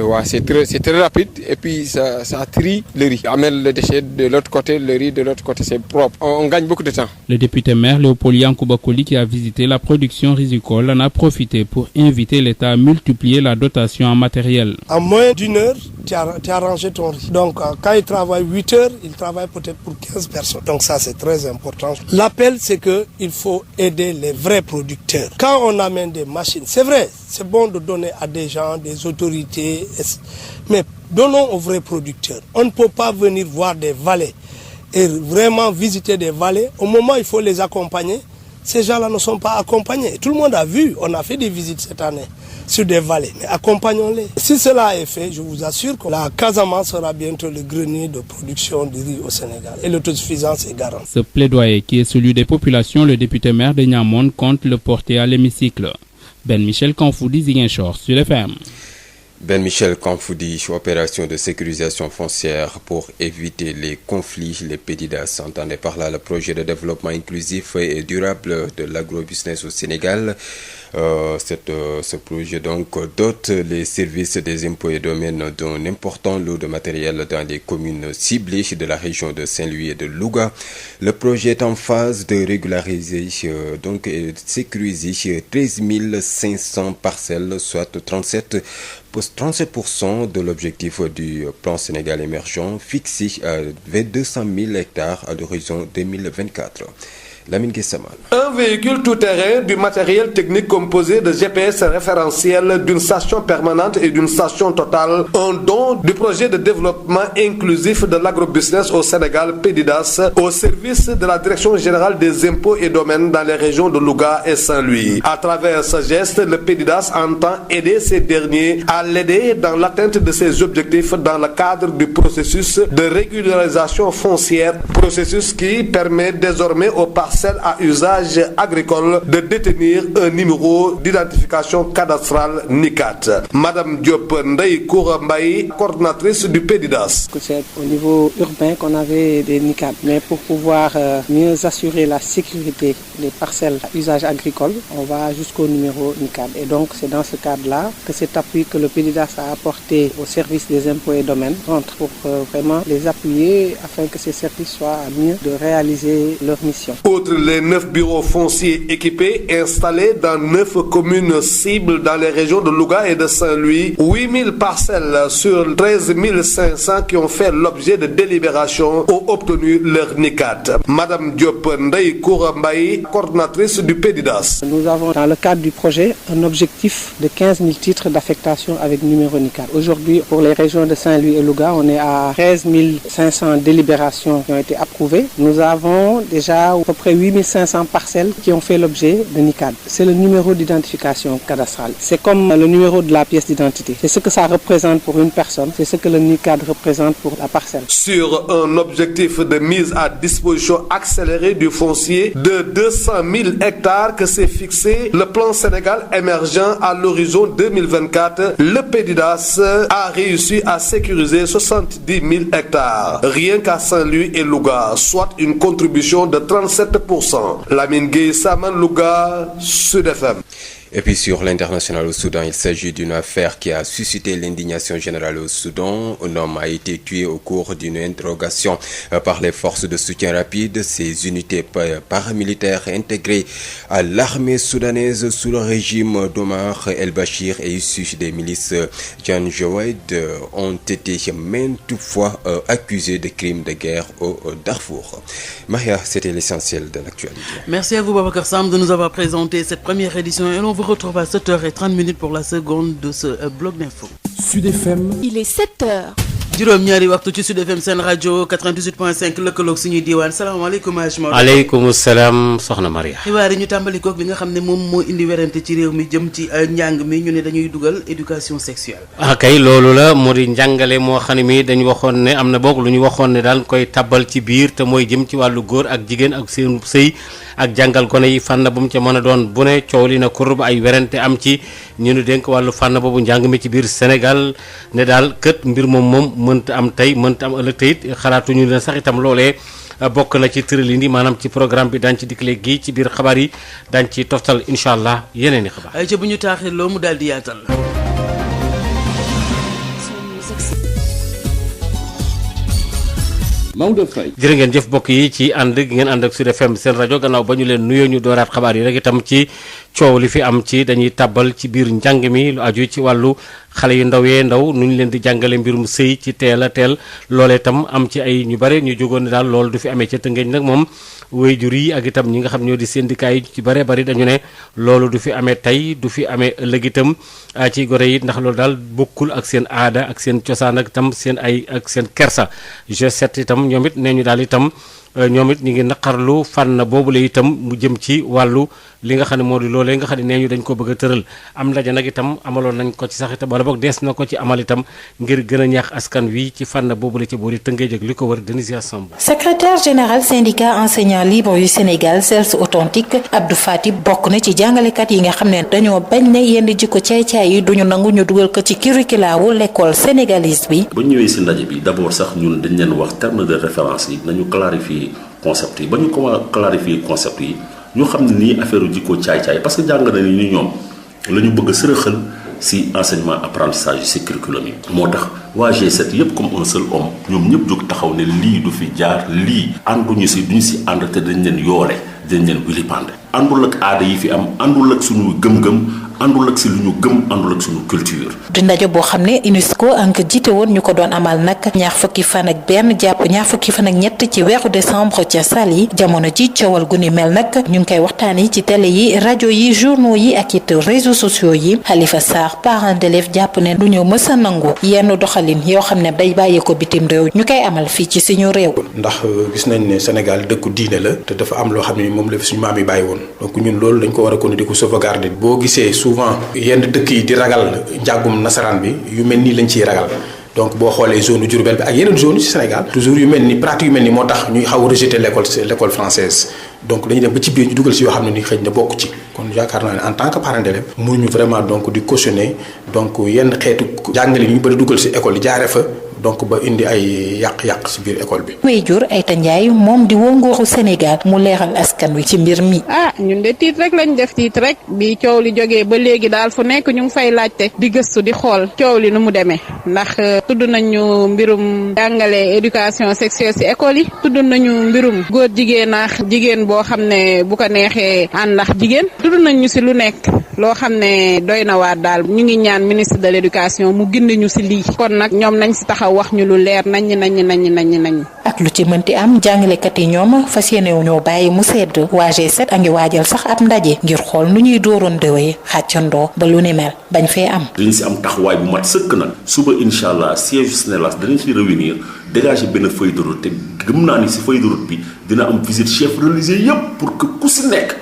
Ouais, c'est très rapide et puis ça trie le riz. Amène le déchet de l'autre côté, le riz de l'autre côté, c'est propre. On gagne beaucoup de temps. Le député maire Léopold Yankouba-Koli qui a visité la production rizicole en a profité pour inviter l'État à multiplier la dotation en matériel. En moins d'une heure, tu as rangé ton riz. Donc quand il travaille 8 heures, il travaille peut-être pour 15 personnes. Donc ça c'est très important. L'appel c'est qu'il faut aider les vrais producteurs. Quand on amène des machines, c'est vrai, c'est bon de donner à des gens, des autorités, mais donnons aux vrais producteurs. On ne peut pas venir voir des vallées et vraiment visiter des vallées. Au moment où il faut les accompagner, ces gens-là ne sont pas accompagnés. Tout le monde a vu, on a fait des visites cette année sur des vallées, mais accompagnons-les. Si cela est fait, je vous assure que la Casamance sera bientôt le grenier de production de riz au Sénégal et l'autosuffisance est garantie. Ce plaidoyer qui est celui des populations, le député maire de Niamone compte le porter à l'hémicycle. Ben Michel Kanfoudi, Ziguinchor, sur FM. Ben Michel Kanfoudi, opération de sécurisation foncière pour éviter les conflits. Les PDIDAS entendaient par là le projet de développement inclusif et durable de l'agrobusiness au Sénégal. Ce projet donc dote les services des impôts et domaines d'un important lot de matériel dans les communes ciblées de la région de Saint-Louis et de Louga. Le projet est en phase de régulariser et de sécuriser 13 500 parcelles, soit 37% de l'objectif du plan Sénégal émergent fixé à 200 000 hectares à l'horizon 2024. Lamine Guessaman. Un véhicule tout-terrain du matériel technique composé de GPS référentiel, d'une station permanente et d'une station totale. Un don du projet de développement inclusif de l'agrobusiness au Sénégal, PDIDAS, au service de la Direction générale des impôts et domaines dans les régions de Louga et Saint-Louis. À travers ce geste, le PDIDAS entend aider ces derniers à l'aider dans l'atteinte de ses objectifs dans le cadre du processus de régularisation foncière, processus qui permet désormais aux parcelles parcelle à usage agricole de détenir un numéro d'identification cadastrale NICAD. Madame Diop Ndeye Koura Mbaye, coordinatrice du PEDIDAS. C'est au niveau urbain qu'on avait des NICAD, mais pour pouvoir mieux assurer la sécurité des parcelles à usage agricole, on va jusqu'au numéro NICAD. Et donc c'est dans ce cadre-là que cet appui que le PEDIDAS a apporté au service des impôts et domaines rentre pour vraiment les appuyer afin que ces services soient à mieux de réaliser leur mission. Outre les 9 bureaux fonciers équipés installés dans 9 communes cibles dans les régions de Louga et de Saint-Louis, 8000 parcelles sur 13 500 qui ont fait l'objet de délibération ont obtenu leur NICAD. Madame Diop Ndeye Koura Mbaye, coordinatrice du PEDIDAS. Nous avons dans le cadre du projet un objectif de 15 000 titres d'affectation avec numéro NICAD. Aujourd'hui, pour les régions de Saint-Louis et Louga, on est à 13 500 délibérations qui ont été approuvées. Nous avons déjà à peu près 8 500 parcelles qui ont fait l'objet de NICAD. C'est le numéro d'identification cadastrale. C'est comme le numéro de la pièce d'identité. C'est ce que ça représente pour une personne. C'est ce que le NICAD représente pour la parcelle. Sur un objectif de mise à disposition accélérée du foncier de 200 000 hectares que s'est fixé le plan Sénégal émergent à l'horizon 2024, le PEDIDAS a réussi à sécuriser 70 000 hectares, rien qu'à Saint-Louis et Louga, soit une contribution de 37%. Lamine Gueye, Saman Louga, Sud FM. Et puis sur l'international au Soudan, il s'agit d'une affaire qui a suscité l'indignation générale au Soudan. Un homme a été tué au cours d'une interrogation par les forces de soutien rapide. Ces unités paramilitaires intégrées à l'armée soudanaise sous le régime d'Omar el-Bashir et issues des milices Janjaweed ont été maintes fois accusés de crimes de guerre au Darfour. Maria, c'était l'essentiel de l'actualité. Merci à vous Babacar Sam de nous avoir présenté cette première édition et on vous retrouve à 7h30 pour la seconde de ce bloc d'info. Sud FM. Il est 7h. juróom-ñaari waxtu ci Sud FM seen rajo 98.5 lëkkaloog suñuy diwaan salaamaaleykum Ajma. aleykum salaam soxna Maria. xibaar yi ñu tàmbali koog li nga xam ne moom moo indi werante ci réew mi jëm ci njàng mi ñu ne dañuy dugal éducation sexuelle. kay loolu la moo di njàngale moo xam ne mi dañu waxoon ne am na boog lu ñu waxoon ne daal koy tabbal ci biir te mooy jëm ci wàllu góor ak jigéen ak seen sëy ak jàngal gone yi fànn bu mu ca mën a doon bu ne coow li na kurub ay werante am ci ñu nu dénk wàllu fànn boobu njàng mi ci biir Sénégal ne daal kët mbir moom mënta am tey mënta am ëllëg tey it xalaatuñu ne sax itam loolee bokk na ci tëralin yi maanaam ci programme bi daañu ci dikk léegi ci biir xabaar yi daañu ci toftal incha allah yeneen i xabaar. ay ca bu ñu taaxee loo mu daal di yaatal. Maodo Faye jërë ngeen jëf mbokk yi ci ànd gi ngeen ànd ak Sud FM seen rajo gannaaw ba ñu leen nuyoo ñu dooraat xabaar yi rek itam ci coow li fi am ci dañuy tàbbal ci biir njàng mi lu aju ci wàllu xale yu ndaw yee ndaw nu ñu leen di jàngale mbirum sëy ci teel a teel loolee itam am ci ay ñu bare ñu jógoon ne daal loolu du fi amee ca Tëngéej nag moom waajur yi ak itam ñi nga xam ñoo di syndicat yi ci bare bari dañu ne loolu du fi amee tey du fi amee ëllëg itam ci gore yi ndax loolu daal bokkul ak seen aada ak seen cosaan ak itam seen ay ak seen kersa G7 itam ñoom it nee ñu daal itam ñoom it ñu ngi naqarlu fànn boobu la itam mu jëm ci wàllu li nga xam ne moo di loolee nga xam ne nee ñu dañ ko bëgg a tëral am ndaje nag itam amaloon nañ ko ci sax itam wala boog dees na ko ci amal itam ngir gën a ñaax askan wi ci fànn boobu la ci boori Tëngéej ak li ko wër Denisia Samb. secrétaire général syndicat enseignants libres yu Sénégal CELS authentique Abdou Fati bokk na ci jàngalekat yi nga xam ne dañoo bañ ne yenn jikko caay-caay yi duñu nangu ñu dugal ko ci curricula wu l'école sénégalaise bi. ba ñëwee si ndaje bi d'abord sax ñun dañ leen wax terme de référence yi nañu clarifier concept yi ba ñu ko clarifier concept yi ñu xam ne nii affaire jikko caay-caay parce que jàng na ni ñoom la ñu bëgg a sërëxal si enseignement apprentissage si curriculum yi. moo tax waa G7 yëpp comme un seul homme ñoom ñëpp jóg taxaw ne lii du fi jaar lii ànduñu si duñu si ànd te dañ leen yoole dañ leen wilipande àndul ak aada yi fi am àndul ak suñu gëm-gëm àndul ak si lu ñu gëm àndul ak suñu culture. di ndaje boo xam ne UNESCO ank jiite woon ñu ko doon amal nag ñaar fukki fan ak benn jàpp ñaar fukki fan ak ñett ci weeru décembre ca Saly jamono ji coowal gu ni mel nag ñu ngi koy waxtaanee ci télé yi rajo yi journaux yi ak it réseaux sociaux yi Khalifa Sarr parent d'élève jàpp ne du ñëw mës a nangu yenn doxalin yoo xam ne day bàyyi ko bitim réew ñu koy amal fii ci suñu réew. ndax gis nañ ne Sénégal dëkku diine la te dafa am loo xam ne moom la fi suñu maam yi bàyyi woon donc ñun loolu dañ ko war a continuer di ko sauvegarder boo gisee souvent yenn dëkk yi di ragal njàngum nasaraan bi yu mel nii lañ ciy ragal donc boo xoolee zone Diourbel bi ak yeneen zone ci Sénégal toujours yu mel ni pratique yu mel ni moo tax ñuy xaw a rejeter l'école française donc dañuy dem ba ci biir ñu dugal ci yoo xam ne ni xëy na bokk ci kon yaakaar naa ne en tant que parent d'élève mënuñu vraiment donc di cautionner donc yenn xeetu jàngale yi ñu bëri dugal ci école yi jaare fa donc ba indi ay yàq-yàq ci biir école bi. way jur Aïta Ndiaye moom di woo nguuru Sénégal mu leeral askan wi ci mbir mi. ñun de tiit rek lañ def tiit rek bi coow li jógee ba léegi daal fu nekk ñu ngi fay laajte di gëstu di xool coow li nu mu demee ndax tudd nañu mbirum jàngale éducation sexuelle ci école yi tudd nañu mbirum góor jigéen ak jigéen boo xam ne bu ko neexee ànd ak jigéen tudd nañu ci lu nekk loo xam ne doy na waar daal ñu ngi ñaan ministre de l'éducation mu gindi ñu ci lii kon nag ñoom nañ ci taxaw wax ñu lu leer nañ. ak lu ci mënti am jàngalekat yi ñoom fas yéene ñoo bàyyi mu sedd waa G7 a ngi waajal sax ab ndaje ngir xool nu ñuy dooroon dëwee xàccandoo ba lu ni mel bañ fee am. dañ si am taxawaay bu mat sëkk nag suba incha allah siège SNELAS danañ si réunir dégager benn feuille de route te gëm naa ni si feuille de route bi dina am visite chef religieux yépp pour que ku si nekk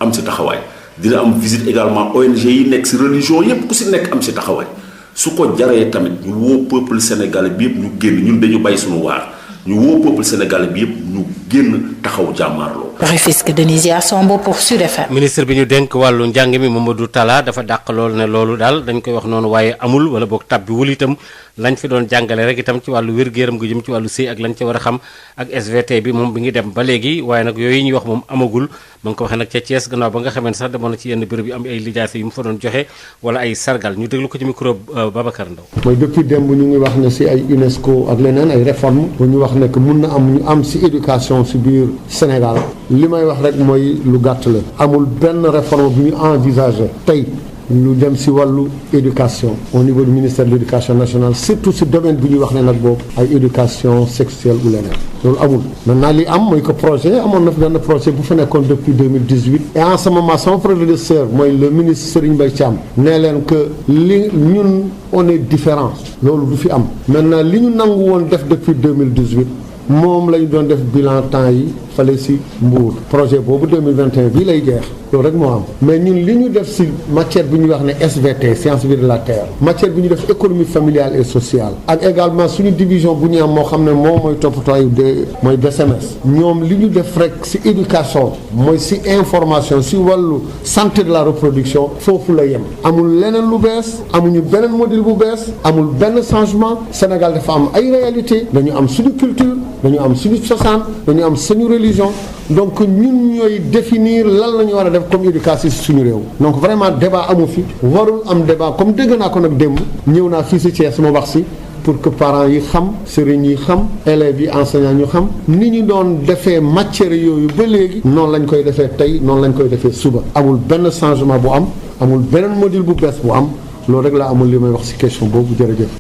am si taxawaay dina am visite également ONG yi nekk si religion yépp ku si nekk am si taxawaay. su ko jaree tamit ñu woo peuple sénégalais bi yëpp ñu génn ñun dañu bàyyi suñu waar ñu woo peuple sénégalais bi yëpp ñu génn taxaw jàmmaarloo. Rufisque Denisia Sombo pour Sud FM. ministre bi ñu dénk wàllu njàng mi Mamadou Talla dafa dàq loolu ne loolu daal dañ koy wax noonu waaye amul wala boog tàbbiwul itam lañ fi doon jàngale rek itam ci wàllu wér-gu-yaram gu jëm ci wàllu sëy ak lañ ci war a xam ak SVT bi moom bi ngi dem ba léegi waaye nag yooyu ñuy wax moom amagul ma ngi ko waxee nag ca Thiès gannaaw ba nga xamee ne sax demoon na ci yenn béréb yi am ay lijaase yu mu fa doon joxe wala ay sargal ñu déglu ko ci micro Babacar Ndaw. mooy depuis démb ñu ngi wax ne si ay UNESCO ak leneen ay réformes bu ñu wax ne que mun na am ñu am si éducation si biir Sénégal li may wax rek mooy lu gàtt la amul benn réforme bu ñu envisagé tey lu dem si wàllu éducation au niveau du ministère de l'éducation nationale surtout si domaine bi ñuy wax ne nag boobu ay éducation sexuelle ou leneen loolu amul maintenant li am mooy que projet amoon na fi benn projet bu fa nekkoon depuis 2018 et en ce moment sama prédécesseur mooy le ministre Serigne Mbaye Thiam nee leen que li ñun on est différent loolu du fi am maintenant li ñu nangu woon def depuis 2018 moom lañu doon def bilan temps yi fale si Mbour projet boobu 2021 bii lay jeex loolu rek moo am mais ñun li ñu def si matière bi ñuy wax ne SVT science vie de la terre matière bi ñu def économie familiale et sociale ak également suñu division bu ñu am moo xam ne moom mooy toppatooy de mooy DSMS ñoom li ñu def rek si éducation mooy si information si wàllu santé de la reproduction foofu la yem amul leneen lu bees amuñu beneen modèle bu bees amul benn changement Sénégal dafa am ay réalité dañu am suñu culture dañu am suñu cosaan dañu am suñu religion donc ñun ñooy définir lan la ñu war a def comme éducation si suñu réew donc vraiment débat amu fi warul am débat comme dégg naa ko nag démb ñëw naa fii si Thiès ma wax si pour que parents yi xam sëriñ yi xam élèves yi enseignants ñu xam ni ñu doon defee matière yooyu ba léegi noonu lañ koy defee tey noonu lañ koy defee suba amul benn changement bu am amul beneen modèle bu bees bu am loolu rek laa amul li may wax si question boobu jërëjëf.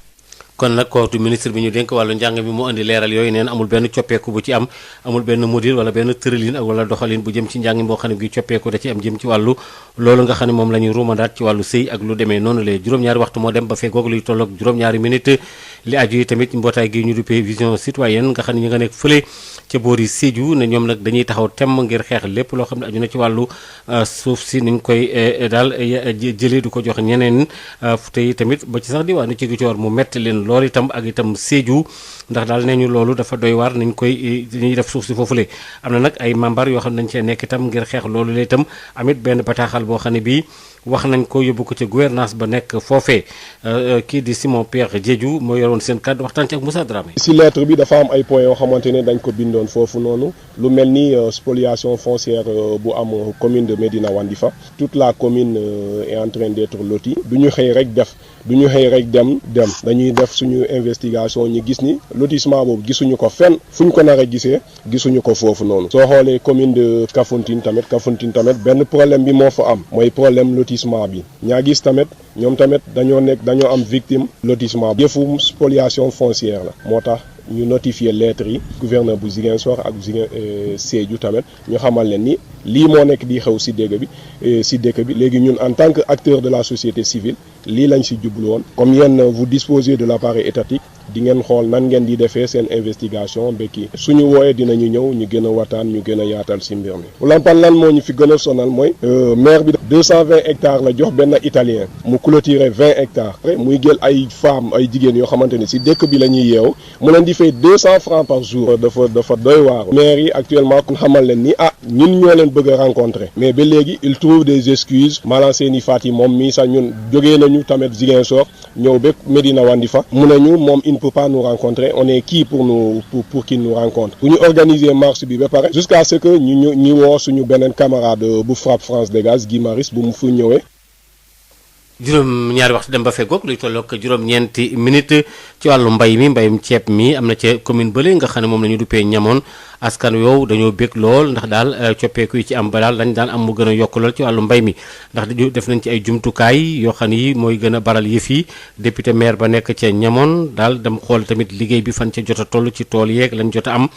kon nag kooku ministre bi ñu dénk wàllu njàng mi mu indi leeral yooyu neen amul benn coppeeku bu ci am amul benn module wala benn tëralin ak wala doxalin bu jëm ci njàng mi boo xam ne bi coppeeku da ci am jëm ci wàllu loolu nga xam ne moom la ñuy ruumandaat ci wàllu sëy ak lu demee noonu lee juróom-ñaari waxtu moo dem ba fee googu luy tolloog juróom-ñaari minute li aju yi tamit mbootaay gi ñu duppee vision citoyenne nga xam ne ñi nga nekk fële ca boori Sédhiou ne ñoom nag dañuy taxaw temm ngir xeex lépp loo xam ne aju na ci wàllu suuf si niñ koy daal jëlee du ko jox ñeneen te tamit ba ci sax diwaanu ci Ziguinchor mu metti leen loolu itam ak itam Sédhiou ndax daal nee ñu loolu dafa doy waar nañ koy dañuy def suuf si foofule am na nag ay membar yoo xam ne dañ cee nekk itam ngir xeex loolu la itam amit benn bataaxal boo xam ne bii wax nañ ko yóbbu ko ci gouvernance ba nekk foofee kii di Simon Pierre Diédhiou moo yoroon seen kàddu waxtaan ci ak Moussa Dramé. si lettre bi dafa am ay points yoo xamante ne dañ ko bindoon foofu noonu lu mel ni spoliation foncière bu am commune de Médina Wandifa toute la commune est en train d'être lotie du ñu xëy rek def du ñu xëy rek dem dañuy def suñu investigation ñu gis ni lotissement boobu gisuñu ko fenn fu ñu ko nar a gisee gisuñu ko foofu noonu soo xoolee commune de Kafountine tamit benn problème bi moo fa am mooy problème lotissement bi ñaa gis tamit ñoom tamit dañoo am victime lotissement bi yëfu spoliation foncière la moo tax ñu notifier lettre yi gouverneur bu Ziguinchor ak Sédhiou tamit ñu xamal leen ni lii moo nekk di xew si dëkk bi léegi ñun en tant que acteur de la société civile lii lañ si jublu woon comme yéen vous disposez de l'appareil étatique di ngeen xool nan ngeen di defee seen investigation bekki suñu wooyee dinañu ñëw ñu gën a waxtaan ñu gën a yaatal si mbir mi. Oulampan lan moo ñu fi gën a sonal mooy maire bi 220 hectares la jox benn italien mu clôturer 20 hectares muy jël ay femmes ay jigéen yoo xamante ni si dëkk bi la ñuy yeew mu leen di fay 200 francs par jour dafa doy waar. maire yi actuellement ku xamal leen ni ñun ñoo leen bëgg a rencontrer mais ba léegi il trouve des excuses maanaam seeni faat yi moom mii sax ñun jógee nañu tamit Ziguinchor ñëw ba Medina Wandifa mu ne ñu moom il ne peut pas nous rencontrer on est qui pour qu'il nous rencontre bu ñu organiser marche bi ba pare jusqu'à ce que ñu woo suñu beneen camarade bu FRAPP France Dégage Guy Marius bu mu fu ñëwee. juróom ñaari waxtu dem ba feggoog luy tolloog juróom-ñeenti minute ci wàllu mbayum ceeb mi am na ca commune bële nga xam ne moom la ñu duppee ñamoon askan yow dañoo bég lool ndax daal coppeeku yi ci am ba daal dañ daan am mu gën a yokk lool ci wàllu mbay mi ndax dañu def nañ ci ay jumtukaay yoo xam ne yi mooy gën a baral yëf yi député maire ba nekk ca ñamoon daal dem xool tamit liggéey bi fan ca jot a toll ci tool yeeg lañ jot a am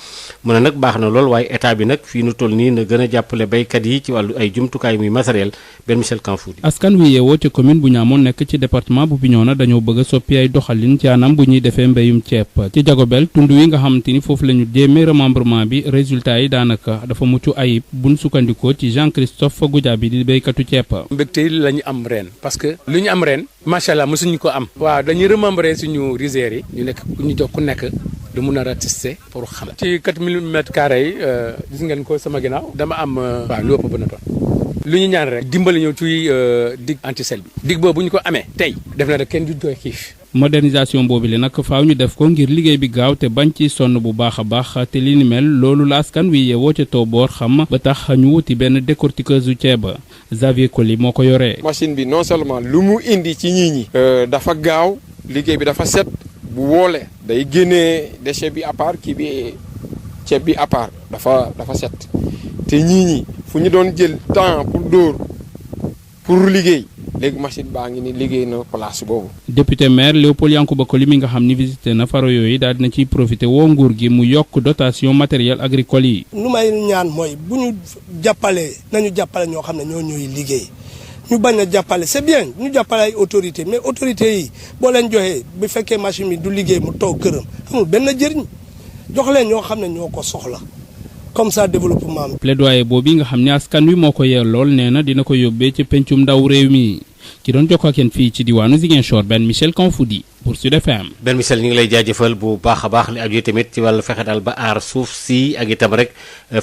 mu ne nag baax na lool waaye état bi nag fii nu toll nii na gën a jàppale baykat yi ci wàllu ay jumtukaay muy matériel benn Michel Kanfoudi. askan wi yeewoo ci commune bu Niamone nekk ci département bu Bignona dañoo bëgg a soppi ay doxalin ci anam bu ñuy defee mbéyum ceeb ci Jagobel tund wi nga xamante ni foofu la ñu jéemee remembrement bi résultat yi daanaka dafa mucc ayib buñ sukkandikoo ci Jean-Christophe Goudiaby di béykatu ceeb. mbégte la ñu am ren parce que lu ñu am ren macha allah mosuñu ko am. waaw dañuy remembrer suñu rizières yi ñu nekk ñu jox ku nekk du mun a ratisser pour xam. ci 4000 mètres carrés yi gis ngeen ko sama ginnaaw dama am waaw lu ëpp ba na toon lu ñu ñaan rek dimbali ñëw ci dig antisel bi dig boobu bu ñu ko amee tey def na rek kenn du doy xiif. modernisation boobu le nag faaw ñu def ko ngir liggéey bi gaaw te bañ ci sonn bu baax a baax te li ni mel loolu la askan wi yeewoo ca Tooboor xam ba tax ñu wuti benn décortiqueuse u ceeb Xavier Coly moo ko yoree. machine bi non seulement lu mu indi ci nit ñi dafa gaaw liggéey bi dafa set bu woole day génnee déchet bi à part kii bi ceeb bi à part dafa set te ñi fu ñu doon jël temps pour dóor pour liggéey léegi machine baa ngi ni liggéey na place boobu. député maire Léopold Yankuba Coly mi nga xam ni visité na faro yooyu daal dina ciy profité woo nguur gi mu yokk dotation matériel agricole yi. lu may ñaan mooy bu ñu jàppalee nañu jàppale ñoo xam ne ñoo ñooy liggéey ñu bañ a jàppale c'est bien ñu jàppale ay autorités mais autorités yi boo leen joxee bu fekkee machine bi du liggéey mu toog këram amul benn jëriñ jox leen ñoo xam ne ñoo ko soxla. comme ça développement bi. plaidoyer boobu nga xam ne askan wi moo ko yee lool nee na dina ko yóbbee ci pencum ndaw réew mi ki doon jokkoo ak yéen fii ci diwaanu Ziguinchor benn Michel Kanfoudi pour Sud FM. benn Michel ñu ngi lay jaajëfal bu baax a baax li aju tamit ci wàllu fexe daal ba aar suuf si ak itam rek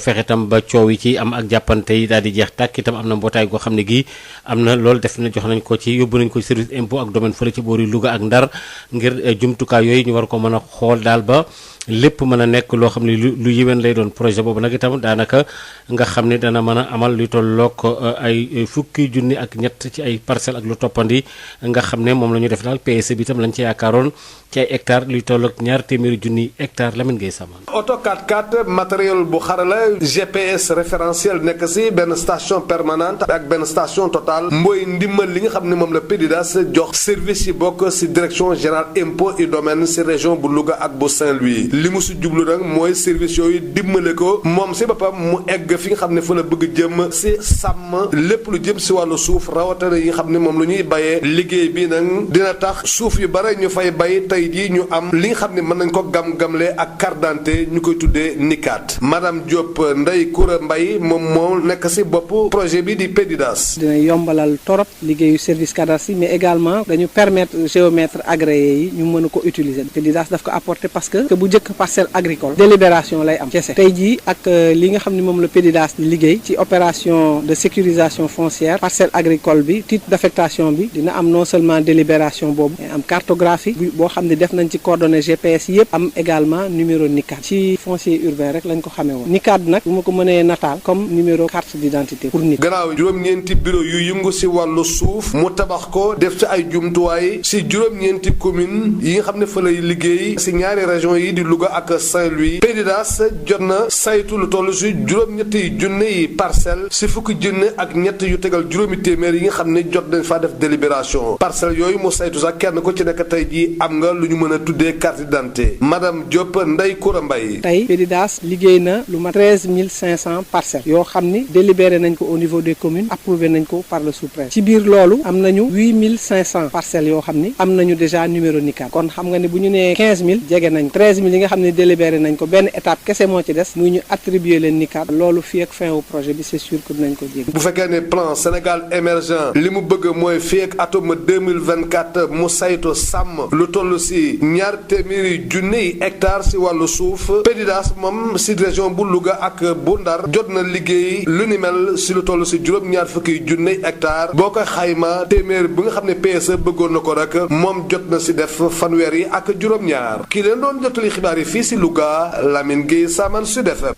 fexe itam ba coow yi ci am ak jàppante yi daal di jeex tàkk itam am na mbootaay goo xam ne gii am na loolu def na jox nañ ko ci yóbbu nañ ko ci service impôt ak domaine fële ci boori Louga ak Ndar ngir jumtukaay yooyu ñu war ko mën a xool daal ba. lépp mën a nekk loo xam ne lu yéwén lay doon projet boobu nag itam daanaka nga xam ne dana mën a amal lu tolloog ay fukki junni ak ñett ci ay parcelles ak lu toppandi nga xam ne moom la ñu def daal PSE bi itam lañ ci yaakaaroon ci ay hectares luy tolloog 200 junni hectares Lamine Gueye Sama. auto 4x4 matériel bu xarala GPS référentiel nekk si benn station permanente ak benn station totale mooy ndimbal li nga xam ne moom la PDIDAS jox service yi bokk si direction générale impôt et domaine si région bu Louga ak bu Saint-Louis. li mu si jublu nag mooy service yooyu dimbale ko moom si boppam mu egg fi nga xam ne fa la bëgg jëm si sàmm lépp lu jëm si wàllu suuf rawatina yi nga xam ne moom lu ñuy bayee liggéey bi nag dina tax suuf yu bare ñu fay bay tey jii ñu am li nga xam ne mën nañ ko gam-gamle ak carte d'identité ñu koy tuddee NICAT madame Diop Ndeye Koura Mbaye moom moo nekk si bopp projet bi di PDIDAS. dina yombalal torop liggéeyu service cadastre mais également dañu permettre géomètre agréé yi ñu mën a ko utiliser PDIDAS daf ko apporter parce que bu njëkk parcelle agricole délibération lay am kese tey jii ak li nga xam ne moom la PDIDAS di liggéey ci opération de sécurisation foncière parcelle agricole bi titre d'affectation bi dina am non seulement délibération boobu mais am cartographie boo xam ne def nañ ci coordonnées GPS yëpp am également numéro NICAT ci foncier urbain rek lañ ko xamee woon NICAT nag bu ma ko mënee nataal comme numéro carte d'identité pour nit. gannaaw juróom-ñeenti bureau yu yëngu si wàllu suuf mu tabax ko def ci ay jumtuwaay si juróom-ñeenti commune yi nga xam ne fa lay liggéey si ñaari région yi di Louga ak Saint-Louis PDIDAS jot na saytu lu toll si juróom-ñetti junne yi parcelle si fukki junne ak ñett yu tegal juróomi téeméer yi nga xam ne jot nañ faa def délibération parcelle yooyu mu saytu sax kenn ko ci nekk tey tey jii am nga lu ñu mën a tuddee carte d'identité madame Diop Ndeye Koura Mbaye. tey PDIDAS liggéey na lu mat 13 500 parcelles yoo xam ni délibéré nañ ko au niveau des communes approuvé nañ ko par le sous-préfet ci biir loolu am nañu 8 500 parcelles yoo xam ni am nañu déjà numéro NICAD kon xam nga ne bu ñu nee 15 000 jege nañ 13 000 yi nga xam ne délibéré nañ ko benn étape kese moo ci des muy ñu attribuer leen NICAD loolu fii ak fin au projet bi c'est sûr que dinañ ko jéggi. bu fekkee ne plan Sénégal émergent li mu bëgg mooy fii ak atum 2024 mu saytu sàmm lu toll si 200 junniy hectares si wàllu suuf PDIDAS moom si région bu Louga ak bu Ndar jot na liggéey lu ni mel si lu toll si juróom-ñaar fukki junniy hectares boo ko xayma téeméer bi nga xam ne PSE bëggoon na ko rek moom jot na si def fanweer yi ak juróom-ñaar kii leen doon jottali xibaar yi fii si Louga Lamine Gueye Saman Sud FM.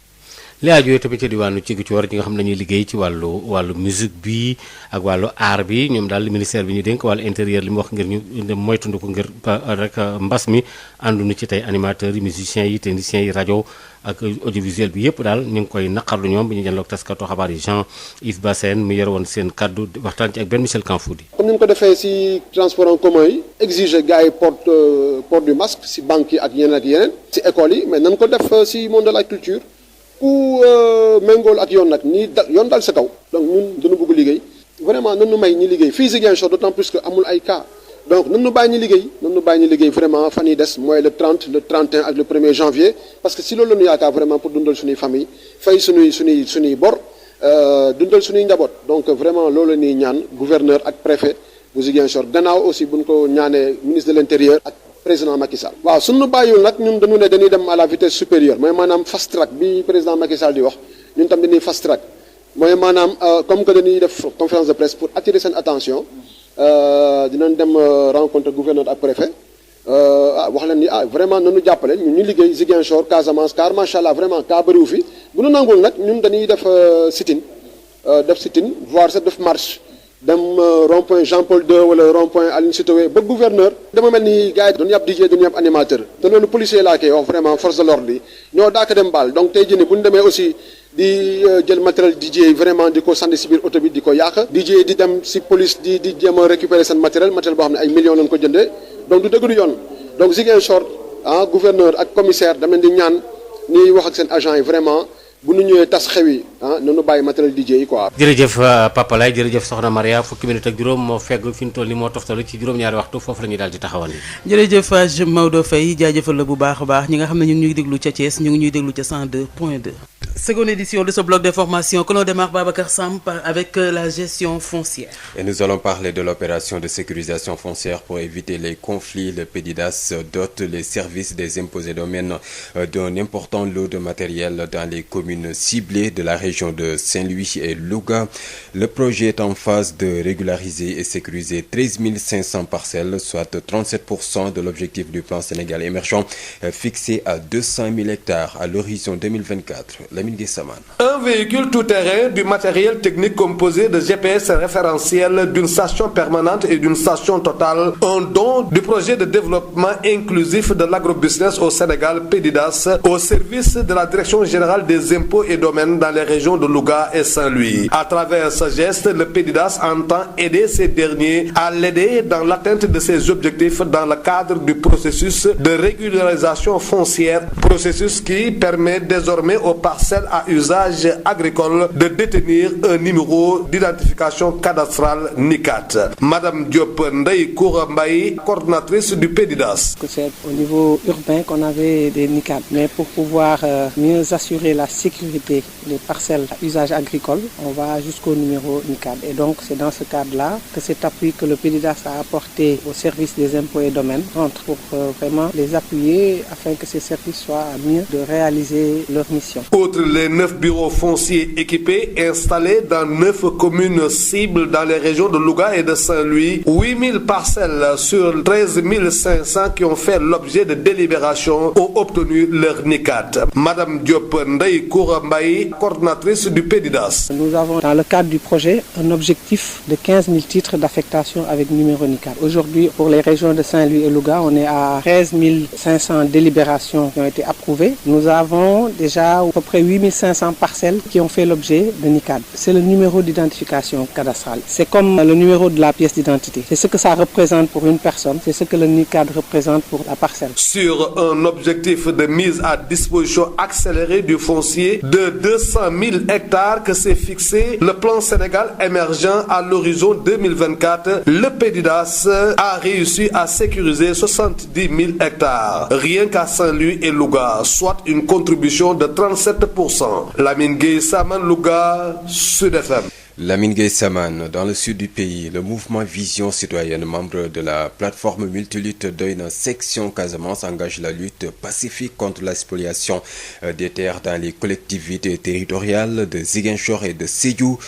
li aju tamit ci diwaanu Ziguinchor ñi nga xam ne dañuy liggéey ci wàllu musique bi ak wàllu art bi ñoom daal ministère bi ñu dénk wàllu intérieur li mu wax ngir ñu moytandiku ngir rek mbas mi ànduñu ci tey animateurs yi musiciens yi techniciens yi rajo ak audiovisuel bi yëpp daal ñu ngi koy naqarlu ñoom bi ñu jàlloog taskatu xabaar yi Jean-Yves Bassène mu yore woon seen kaddu waxtaan ci ak benn Michel Kanfoudi. comme ni ñu ko defee si transport en commun yi exiger gars yi port du masque si banques yi ak yeneen si écoles yi mais nañ ko def si monde de la culture. ku méngool ak yoon nag nii yoon dal sa kaw donc ñun dañu bëgg liggéey vraiment nan nu may ñi liggéey fii Ziguinchor d'autant plus que amul ay cas donc nan nu bàyyi ñi liggéey vraiment fan yi des mooy le 30 le 31 ak le 1er janvier parce que si loolu la ñu yaakaar vraiment pour dundal suñuy famille fay suñuy bor dundal suñuy njaboot donc vraiment loolu la ñuy ñaan gouverneur ak préfet bu Ziguinchor gannaaw aussi buñ ko ñaanee ministre de l'intérieur ak président Macky Sall. waaw suñu bàyyiwul nag ñun dañu ne dañuy dem à la vitesse supérieure mooy maanaam fast track bi président Macky Sall di wax ñun tam dañuy fast track mooy maanaam comme que dañuy def conférence de presse pour attirer seen attention dinañ dem rencontre gouverneur ak préfet wax leen ni vraiment nañu jàppale ñun ñu liggéey Ziguinchor Casamance car macha allah vraiment kaa bëriwu fi bu ñu nangul nag ñun dañuy def sit-in voire sax def marche. dem rond-point Jean-Paul II wala rond-point Aline Sitoé ba gouverneur dama mel ni gars yi dañu yàpp DJ dañu yàpp animateur te loolu policier laa koy wax vraiment force de l'ordre yi ñoo daaka dem baal donc tey jii nii bu ñu demee aussi di jël matériel DJ vraiment di ko sànni si biir oto bi di ko yàq DJ di dem si police di jéem a récupérer seen matériel boo xam ne ay millions lañ ko jëndee donc du dëgg du yoon donc Ziguinchor gouverneur ak commissaire dama leen di ñaan ñuy wax ak seen agent yi vraiment bu ñu ñëwee tas xew yi nañu bàyyi matériel DJ yi quoi. jërëjëf Papa Lay jërëjëf Soxna Maria fukki minute ak juróom moo fegg fi ñu toll nii moo toftalu ci juróom-ñaari waxtu foofu la ñuy daal di taxawandi. jërëjëf Maodo Faye jaajëfal la bu baax a baax ñi nga xam ne ñu ngi ñuy déglu ca Thiès ñu ngi ñuy déglu ca 102.2. Seconde édition de ce bloc d'information que l'on démarre Babacar Samb avec la gestion foncière. Et nous allons parler de l'opération de sécurisation foncière pour éviter les conflits. Le PDIDAS dote les services des impôts et domaines d'un important lot de matériel dans les communes ciblées de la région de Saint-Louis et Louga. Le projet est en phase de régulariser et sécuriser 13 500 parcelles, soit 37% de l'objectif du plan Sénégal émergent fixé à 200 000 hectares à l'horizon 2024. Un véhicule tout-terrain, du matériel technique composé de GPS référentiel, d'une station permanente et d'une station totale, un don du projet de développement inclusif de l'agrobusiness au Sénégal, PDIDAS, au service de la Direction générale des impôts et domaines dans les régions de Louga et Saint-Louis. À travers ce geste, le PDIDAS entend aider ces derniers à l'aider dans l'atteinte de ses objectifs dans le cadre du processus de régularisation foncière, processus qui permet désormais aux parcelles à usage agricole de détenir un numéro d'identification cadastrale NICAD. Madame Diop Ndeye Koura Mbaye, coordinatrice du PDIDAS. C'est au niveau urbain qu'on avait des NICAD, mais pour pouvoir mieux assurer la sécurité des parcelles à usage agricole, on va jusqu'au numéro NICAD. Et donc c'est dans ce cadre-là que cet appui que le PDIDAS a apporté au service des impôts et domaines rentre pour vraiment les appuyer afin que ces services soient à mieux de réaliser leur mission. Outre les 9 bureaux fonciers équipés installés dans 9 communes cibles dans les régions de Louga et de Saint-Louis, 8000 parcelles sur 13 500 qui ont fait l'objet de délibération ont obtenu leur NICAD. Madame Diop Ndeye Koura Mbaye, coordinatrice du PDIDAS. Nous avons dans le cadre du projet un objectif de 15 000 titres d'affectation avec numéro NICAD. Aujourd'hui, pour les régions de Saint-Louis et Louga, on est à 13 500 délibérations qui ont été approuvées. Nous avons déjà à peu près 8 8500 parcelles qui ont fait l'objet de NICAD. C'est le numéro d'identification cadastrale. C'est comme le numéro de la pièce d'identité. C'est ce que ça représente pour une personne, c'est ce que le NICAD représente pour la parcelle. Sur un objectif de mise à disposition accélérée du foncier de 200 000 hectares que s'est fixé le plan Sénégal émergent à l'horizon 2024, le PDIDAS a réussi à sécuriser 70 000 hectares, rien qu'à Saint-Louis et Louga, soit une contribution de 37%. Lamine Gueye Saman, Louga, Sud FM. Lamine Gueye Saman, dans le sud du pays, le mouvement Vision Citoyenne, membre de la plateforme multilutte Doyna section Casamance, engage la lutte pacifique contre la spoliation des terres dans les collectivités territoriales de Ziguinchor et de Sédhiou.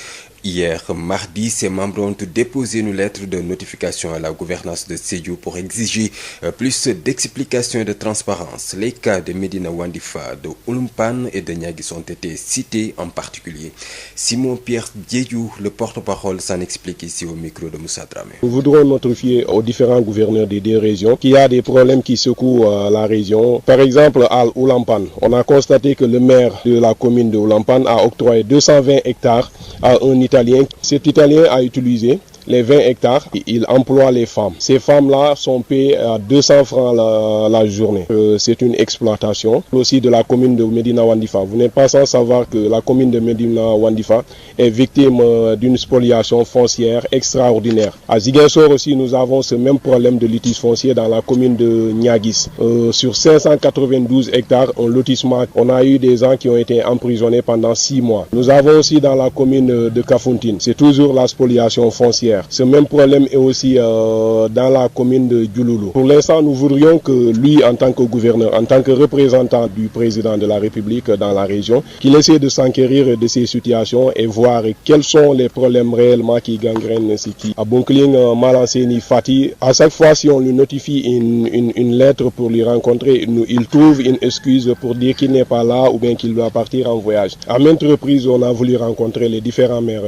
Hier, mardi, ces membres ont déposé une lettre de notification à la gouvernance de Sédhiou pour exiger plus d'explications et de transparence. Les cas de Medina Wandifa, de Oulumpan et de Niaguis ont été cités en particulier. Simon-Pierre Diédiou, le porte-parole, s'en explique ici au micro de Moussa Dramé. Nous voudrons notifier aux différents gouverneurs des deux régions qu'il y a des problèmes qui secouent la région. Par exemple, à Oulumpan, on a constaté que le maire de la commune de Oulumpan a octroyé 220 hectares à un Italien. Cet Italien a utilisé les 20 hectares, il emploie les femmes. Ces femmes-là sont payées à 200 francs la journée. C'est une exploitation. Aussi de la commune de Medina Wandifa. Vous n'êtes pas sans savoir que la commune de Medina Wandifa est victime d'une spoliation foncière extraordinaire. À Ziguinchor aussi, nous avons ce même problème de litige foncier dans la commune de Niaguis. Sur 592 hectares, un lotissement, on a eu des gens qui ont été emprisonnés pendant 6 mois. Nous avons aussi dans la commune de Kafountine, c'est toujours la spoliation foncière. Ce même problème est aussi dans la commune de Djouloulou. Pour l'instant, nous voudrions que lui, en tant que gouverneur, en tant que représentant du président de la République dans la région, qu'il essaie de s'enquérir de ces situations et voir quels sont les problèmes réellement qui gangrènent Siki. À Bonkling, Malanseni, Fati, à chaque fois si on lui notifie une lettre pour lui rencontrer, il trouve une excuse pour dire qu'il n'est pas là ou bien qu'il doit partir en voyage. À maintes reprises, on a voulu rencontrer les différents maires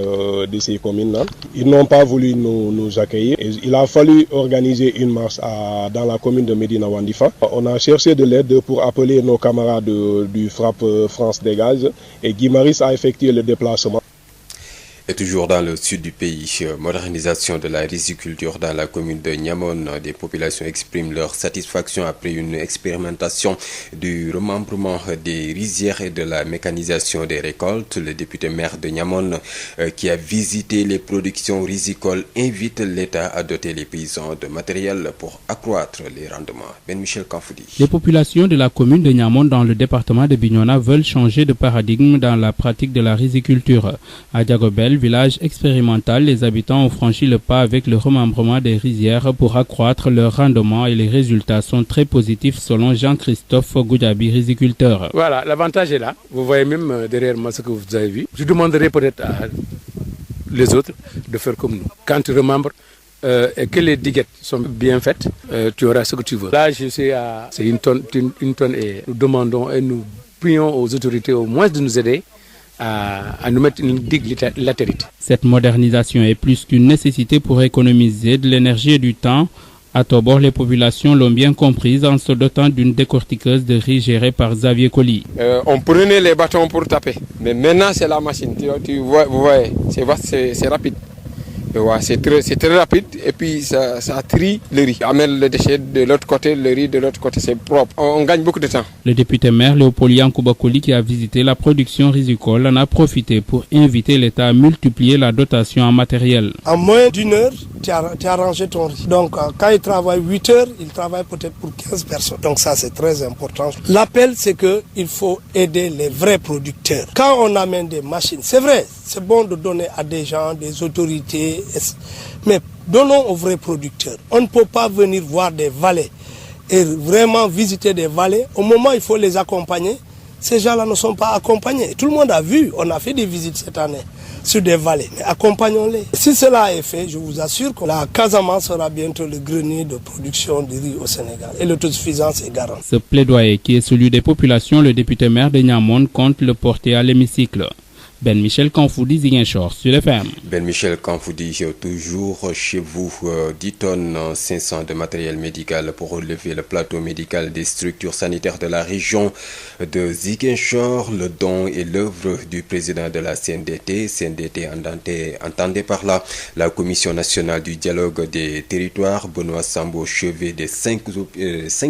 de ces communes-là. Ils n'ont pas voulu nous accueillir. Et il a fallu organiser une marche dans la commune de Medina Wandifa. On a cherché de l'aide pour appeler nos camarades du FRAPP France Dégage et Guy Maris a effectué le déplacement. Et toujours dans le sud du pays, modernisation de la riziculture dans la commune de Niamone. Des populations expriment leur satisfaction après une expérimentation du remembrement des rizières et de la mécanisation des récoltes. Le député maire de Niamone, qui a visité les productions rizicoles, invite l'État à doter les paysans de matériel pour accroître les rendements. Ben Michel Kanfoudi. Les populations de la commune de Niamone dans le département de Bignona veulent changer de paradigme dans la pratique de la riziculture. À Diagobel, village expérimental, les habitants ont franchi le pas avec le remembrement des rizières pour accroître leur rendement et les résultats sont très positifs selon Jean-Christophe Goudjabi, riziculteur. Voilà, l'avantage est là. Vous voyez même derrière moi ce que vous avez vu. Je demanderai peut-être à les autres de faire comme nous. Quand tu remembres et que les diguettes sont bien faites, tu auras ce que tu veux. Là, je sais, c'est une tonne et nous demandons et nous prions aux autorités au moins de nous aider à nous mettre une digue latérite. Cette modernisation est plus qu'une nécessité pour économiser de l'énergie et du temps. À Tobor, les populations l'ont bien comprise en se dotant d'une décortiqueuse de riz gérée par Xavier Colli. On prenait les bâtons pour taper, mais maintenant c'est la machine. Vous voyez, c'est rapide. C'est très rapide et puis ça trie le riz. Amène le déchet de l'autre côté, le riz de l'autre côté, c'est propre. On gagne beaucoup de temps. Le député maire Léopolian Koubakoli qui a visité la production rizicole en a profité pour inviter l'État à multiplier la dotation en matériel. En moins d'une heure, tu as rangé ton riz. Donc quand il travaille 8 heures, il travaille peut-être pour 15 personnes. Donc ça c'est très important. L'appel c'est qu'il faut aider les vrais producteurs. Quand on amène des machines, c'est vrai, c'est bon de donner à des gens, des autorités, mais donnons aux vrais producteurs. On ne peut pas venir voir des vallées et vraiment visiter des vallées. Au moment où il faut les accompagner, ces gens-là ne sont pas accompagnés. Tout le monde a vu, on a fait des visites cette année sur des vallées, mais accompagnons-les. Si cela est fait, je vous assure que la Casamance sera bientôt le grenier de production de riz au Sénégal et l'autosuffisance est garantie. Ce plaidoyer qui est celui des populations, le député maire de Niamone compte le porter à l'hémicycle. Ben Michel Kanfoudi, Ziguinchor, sur FM. Ben Michel Kanfoudi, toujours chez vous, 10 tonnes 500 de matériel médical pour relever le plateau médical des structures sanitaires de la région de Ziguinchor. Le don est l'œuvre du président de la CNDT. CNDT entendait par là la Commission nationale du dialogue des territoires. Benoît Sambou, chevet des 5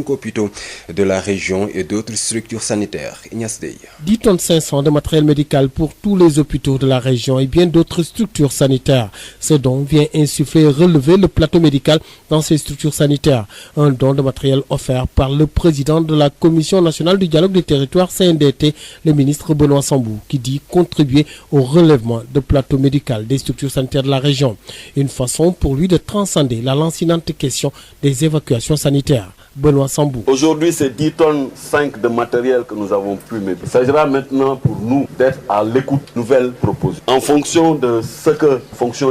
hôpitaux de la région et d'autres structures sanitaires. Ignace Dey. 10 tonnes 500 de matériel médical pour tous les hôpitaux de la région et bien d'autres structures sanitaires. Ce don vient insuffler et relever le plateau médical dans ces structures sanitaires. Un don de matériel offert par le président de la Commission nationale du dialogue des territoires CNDT, le ministre Benoît Sambou, qui dit contribuer au relèvement de plateau médical des structures sanitaires de la région. Une façon pour lui de transcender la lancinante question des évacuations sanitaires. Benoît Sambou. Aujourd'hui, c'est 10 tonnes 5 de matériel que nous avons pu mettre. Il s'agira maintenant pour nous d'être à l'écoute de nouvelles propositions. En fonction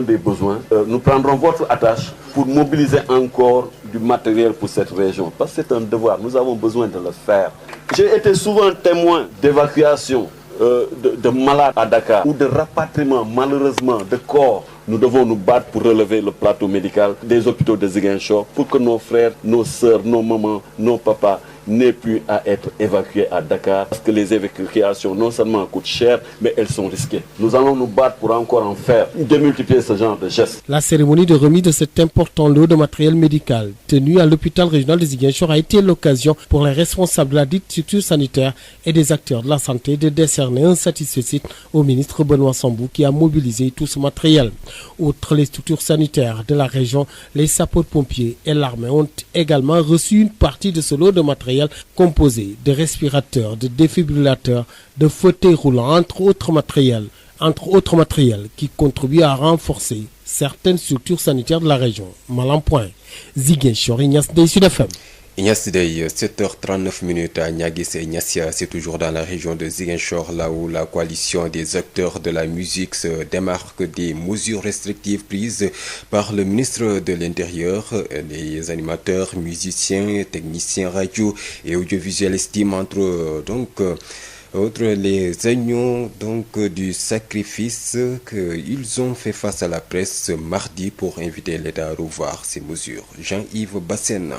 des besoins, nous prendrons votre attache pour mobiliser encore du matériel pour cette région. Parce que c'est un devoir, nous avons besoin de le faire. J'ai été souvent témoin d'évacuation de malades à Dakar ou de rapatriement malheureusement de corps. Nous devons nous battre pour relever le plateau médical des hôpitaux de Ziguinchor pour que nos frères, nos sœurs, nos mamans, nos papas n'aient plus à être évacués à Dakar. Parce que les évacuations non seulement coûtent cher, mais elles sont risquées. Nous allons nous battre pour encore en faire, démultiplier ce genre de gestes. La cérémonie de remise de cet important lot de matériel médical tenue à l'hôpital régional de Ziguinchor a été l'occasion pour les responsables de la dite structure sanitaire et des acteurs de la santé de décerner un satisfecit au ministre Benoît Sambou qui a mobilisé tout ce matériel. Outre les structures sanitaires de la région, les sapeurs-pompiers et l'armée ont également reçu une partie de ce lot de matériel composé de respirateurs, de défibrillateurs, de fauteuils roulants, entre autres matériels qui contribuent à renforcer certaines structures sanitaires de la région. Mal en point. Ziguinchor, Ignace Dey, Sud FM. Ignace Dey, 7h39 à Niaguis et Niassia, c'est toujours dans la région de Ziguinchor, là où la coalition des acteurs de la musique se démarque des mesures restrictives prises par le ministre de l'Intérieur. Les animateurs, musiciens, techniciens radio et audiovisuels estiment outre les agneaux du sacrifice qu'ils ont fait face à la presse mardi pour inviter l'État à revoir ces mesures. Jean-Yves Bassène,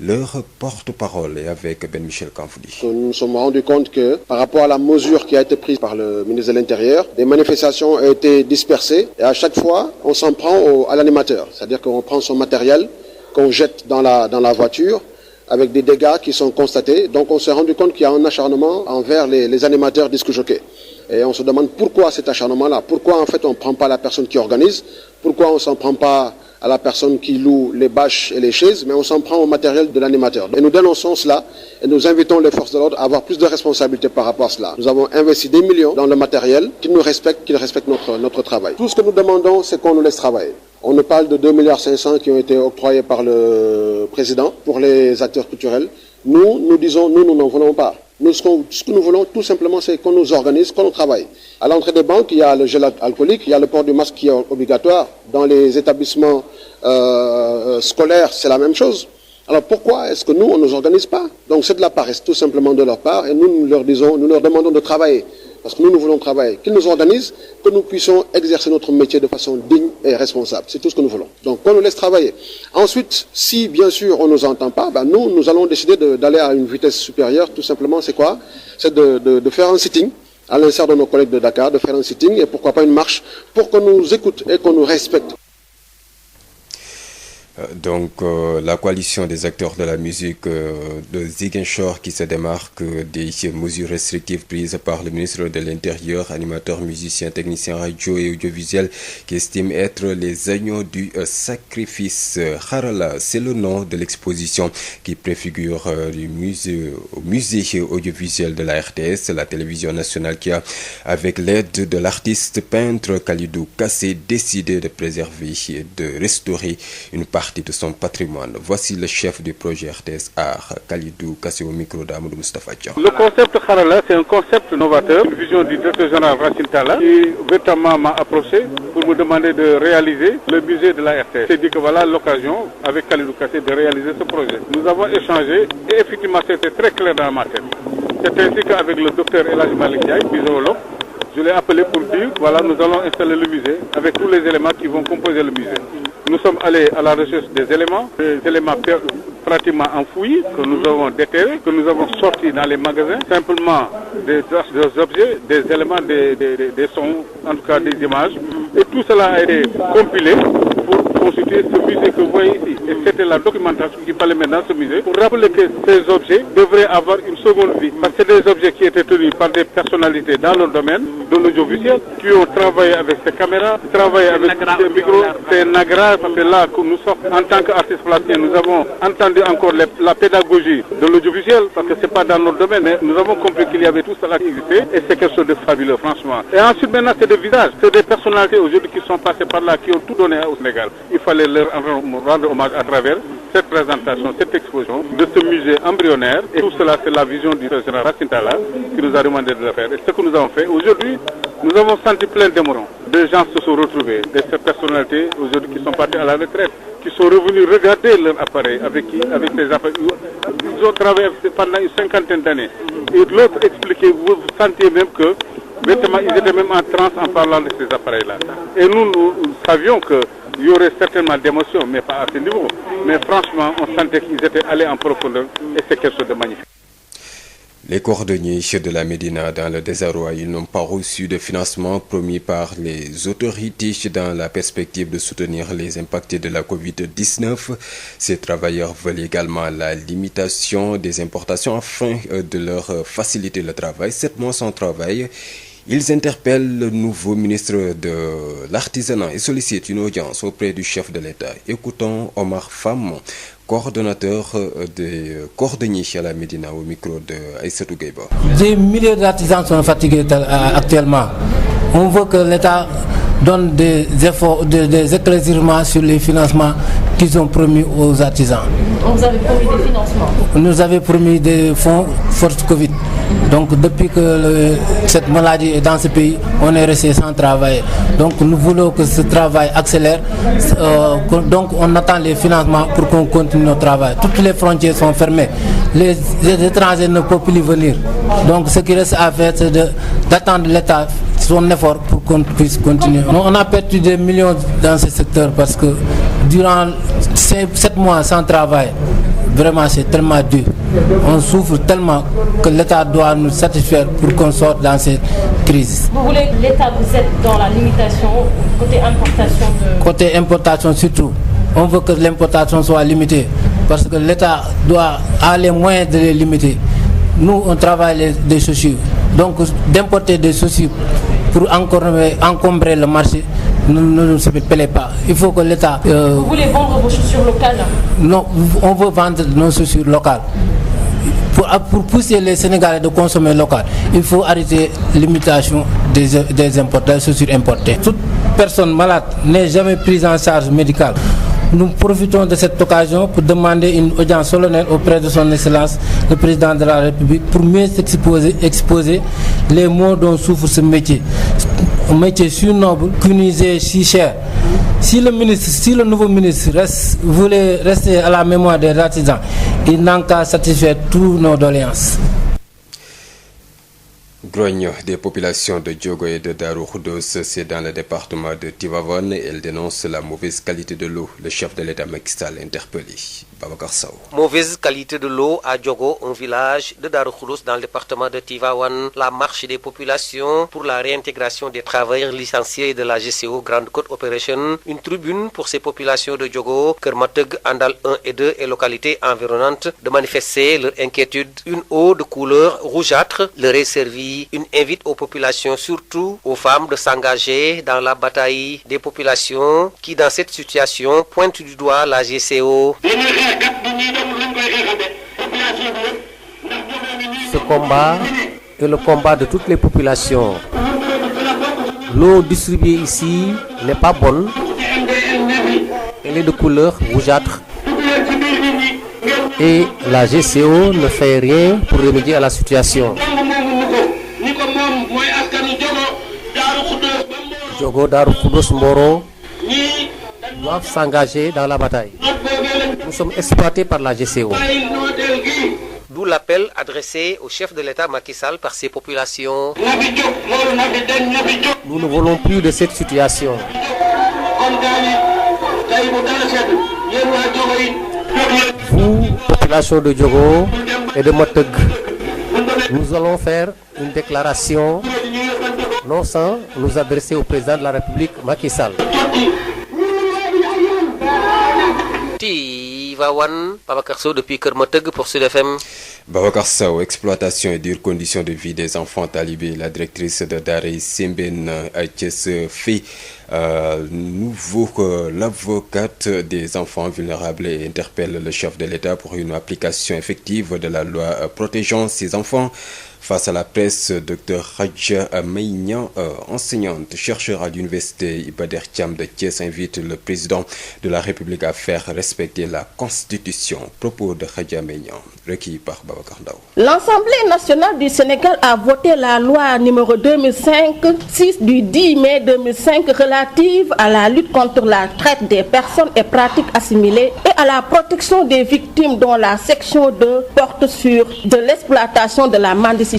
leur porte-parole, est avec Ben Michel Kanfoudi. Nous nous sommes rendus compte que par rapport à la mesure qui a été prise par le ministre de l'Intérieur, des manifestations ont été dispersées et à chaque fois on s'en prend à l'animateur. C'est-à-dire qu'on prend son matériel, qu'on jette dans la voiture, avec des dégâts qui sont constatés. Donc on s'est rendu compte qu'il y a un acharnement envers les animateurs disc-jockeys. Et on se demande pourquoi cet acharnement-là. Pourquoi en fait on ne prend pas la personne qui organise. Pourquoi on ne s'en prend pas à la personne qui loue les bâches et les chaises, mais on s'en prend au matériel de l'animateur. Et nous dénonçons cela et nous invitons les forces de l'ordre à avoir plus de responsabilité par rapport à cela. Nous avons investi des millions dans le matériel, qu'ils nous respectent, qu'ils respectent notre travail. Tout ce que nous demandons, c'est qu'on nous laisse travailler. On nous parle de 2,5 milliards qui ont été octroyés par le président pour les acteurs culturels. Nous disons, nous n'en voulons pas. Ce que nous voulons, tout simplement, c'est qu'on nous organise, qu'on nous travaille. À l'entrée des banques, il y a le gel alcoolique, il y a le port du masque qui est obligatoire. Dans les établissements scolaires, c'est la même chose. Alors pourquoi est-ce que nous, on ne nous organise pas? Donc c'est de la paresse, tout simplement de leur part, et nous leur demandons de travailler. Parce que nous voulons travailler, qu'ils nous organisent, que nous puissions exercer notre métier de façon digne et responsable. C'est tout ce que nous voulons. Donc, qu'on nous laisse travailler. Ensuite, si bien sûr on ne nous entend pas, nous allons décider d'aller à une vitesse supérieure. Tout simplement, c'est quoi? C'est de faire un sitting, à l'instar de nos collègues de Dakar, de faire un sitting et pourquoi pas une marche, pour qu'on nous écoute et qu'on nous respecte. La coalition des acteurs de la musique de Ziguinchor qui se démarque des mesures restrictives prises par le ministre de l'Intérieur, animateurs, musiciens, techniciens radio et audiovisuels qui estiment être les agneaux du sacrifice. Harala, c'est le nom de l'exposition qui préfigure du musée audiovisuel de la RTS, la télévision nationale, qui a, avec l'aide de l'artiste peintre Khalidou Kassé, décidé de préserver et de restaurer une partie de son patrimoine. Voici le chef du projet RTS Art, Khalidou Kassé, au micro d'Amadou Moustapha Dian. Le concept Harala, c'est un concept novateur, une vision du directeur général Racine Talla, qui véritablement m'a approché pour me demander de réaliser le musée de la RTS. J'ai dit que voilà l'occasion, avec Khalidou Kassé, de réaliser ce projet. Nous avons échangé et effectivement c'était très clair dans ma tête. C'est ainsi qu'avec le docteur El Hadji Malick Ndiaye, muséologue, Je l'ai appelé pour dire, voilà, nous allons installer le musée avec tous les éléments qui vont composer le musée. Nous sommes allés à la recherche des éléments pratiquement enfouis, que nous avons déterrés, que nous avons sortis dans les magasins, simplement des objets, des éléments, des sons, en tout cas des images. Et tout cela a été compilé pour constituer ce musée que vous voyez ici. Et c'était la documentation qu'il fallait mettre dans ce musée pour rappeler que ces objets devraient avoir une seconde vie. Parce que c'est des objets qui étaient tenus par des personnalités dans le domaine de l'audiovisuel, qui ont travaillé avec ces caméras, travaillé avec ces micros, ces nagra, parce que là, que nous sommes en tant qu'artistes plastiques, nous avons entendu encore la pédagogie de l'audiovisuel, parce que c'est pas dans notre domaine, mais nous avons compris qu'il y avait tout cela qui existait, et c'est quelque chose de fabuleux, franchement. Et ensuite, maintenant, c'est des visages, c'est des personnalités aujourd'hui qui sont passées par là, qui ont tout donné au Sénégal. Il fallait leur rendre hommage à travers cette présentation, cette exposition de ce musée embryonnaire. Et tout cela, c'est la vision du président Racine Talla qui nous a demandé de le faire. Et ce que nous avons fait aujourd'hui, nous avons senti plein d'émotions. Des gens se sont retrouvés, de ces personnalités aujourd'hui qui sont partis à la retraite, qui sont revenus regarder leur appareil avec les appareils. Ils ont travaillé pendant une 50aine d'années. Et l'autre expliquait, vous sentiez même que vraiment, ils étaient même en transe en parlant de ces appareils-là. Et nous savions qu'il y aurait certainement d'émotions, mais pas à ce niveau. Mais franchement, on sentait qu'ils étaient allés en profondeur et c'est quelque chose de magnifique. Les cordonniers de la Médina dans le désarroi, ils n'ont pas reçu de financement promis par les autorités dans la perspective de soutenir les impactés de la Covid-19. Ces travailleurs veulent également la limitation des importations afin de leur faciliter le travail. 7 mois sans travail. Ils interpellent le nouveau ministre de l'Artisanat et sollicitent une audience auprès du chef de l'État. Écoutons Omar Fam, coordonnateur des cordonniers à la Médina, au micro de Aïssatou Gueiba. Des milliers d'artisans sont fatigués actuellement. On veut que l'État donne des efforts, des éclaircissements sur les financements qu'ils ont promis aux artisans. Vous avez promis des financements? Nous avons promis des fonds force Covid. Donc depuis que cette maladie est dans ce pays, on est resté sans travail. Donc nous voulons que ce travail accélère. Donc on attend les financements pour qu'on continue notre travail. Toutes les frontières sont fermées. Les étrangers ne peuvent plus venir. Donc ce qui reste à faire, c'est d'attendre l'État son effort pour qu'on puisse continuer. On a perdu des millions dans ce secteur parce que durant 7 mois sans travail, vraiment c'est tellement dur. On souffre tellement que l'État doit nous satisfaire pour qu'on sorte dans cette crise. Vous voulez que l'État vous aide dans la limitation côté importation Côté importation surtout. On veut que l'importation soit limitée parce que l'État doit avoir les moyens de les limiter. Nous, on travaille des chaussures. Donc d'importer des chaussures pour encombrer le marché ne se plaît pas. Il faut que l'État... Vous voulez vendre vos chaussures locales? Non, on veut vendre nos chaussures locales. Pour pousser les Sénégalais de consommer local, il faut arrêter l'imitation des chaussures importées. Toute personne malade n'est jamais prise en charge médicale. Nous profitons de cette occasion pour demander une audience solennelle auprès de son Excellence, le Président de la République, pour mieux exposer les maux dont souffre ce métier. Un métier si noble, cunisé, si cher. Si le nouveau ministre voulait rester à la mémoire des artisans, il n'a qu'à satisfaire toutes nos doléances. Grogne des populations de Diogo et de Darou Khoudoss, c'est dans le département de Tivaouane. Elle dénonce la mauvaise qualité de l'eau. Le chef de l'État Macky Sall interpellé. Babacar Sow. Mauvaise qualité de l'eau à Diogo, un village de Darou Khoudoss dans le département de Tivaouane. La marche des populations pour la réintégration des travailleurs licenciés de la GCO Grande Côte Operation. Une tribune pour ces populations de Diogo, Kermateg, Andal 1 et 2 et localités environnantes de manifester leur inquiétude. Une eau de couleur rougeâtre leur est servie. Une invite aux populations, surtout aux femmes, de s'engager dans la bataille des populations qui, dans cette situation, pointent du doigt la GCO. Ce combat est le combat de toutes les populations. L'eau distribuée ici n'est pas bonne. Elle est de couleur rougeâtre. Et la GCO ne fait rien pour remédier à la situation. Diogo, Darou Khoudoss, Mboro doivent s'engager dans la bataille. Nous sommes exploités par la GCO. D'où l'appel adressé au chef de l'État Macky Sall par ces populations. Nous ne voulons plus de cette situation. Vous, population de Diogo et de Moteg, nous allons faire une déclaration non sans nous adresser au président de la République Macky Sall. Tivaouane, Babacar Sow depuis Keur Moteg pour Sud FM. Babacar Sow, exploitation et dures conditions de vie des enfants talibés. La directrice de Daaray Simbène à Thiès fait nouveau que l'avocate des enfants vulnérables et interpelle le chef de l'État pour une application effective de la loi protégeant ces enfants. Face à la presse, Dr Khadja Maïnian, enseignante, chercheur à l'université Iba Der Thiam de Thiès, invite le président de la République à faire respecter la Constitution. Propos de Khadja Maïnian, requis par Babacar Ndao. L'Assemblée nationale du Sénégal a voté la loi numéro 2005-6 du 10 mai 2005 relative à la lutte contre la traite des personnes et pratiques assimilées et à la protection des victimes, dont la section 2 porte sur de l'exploitation de la mendicité.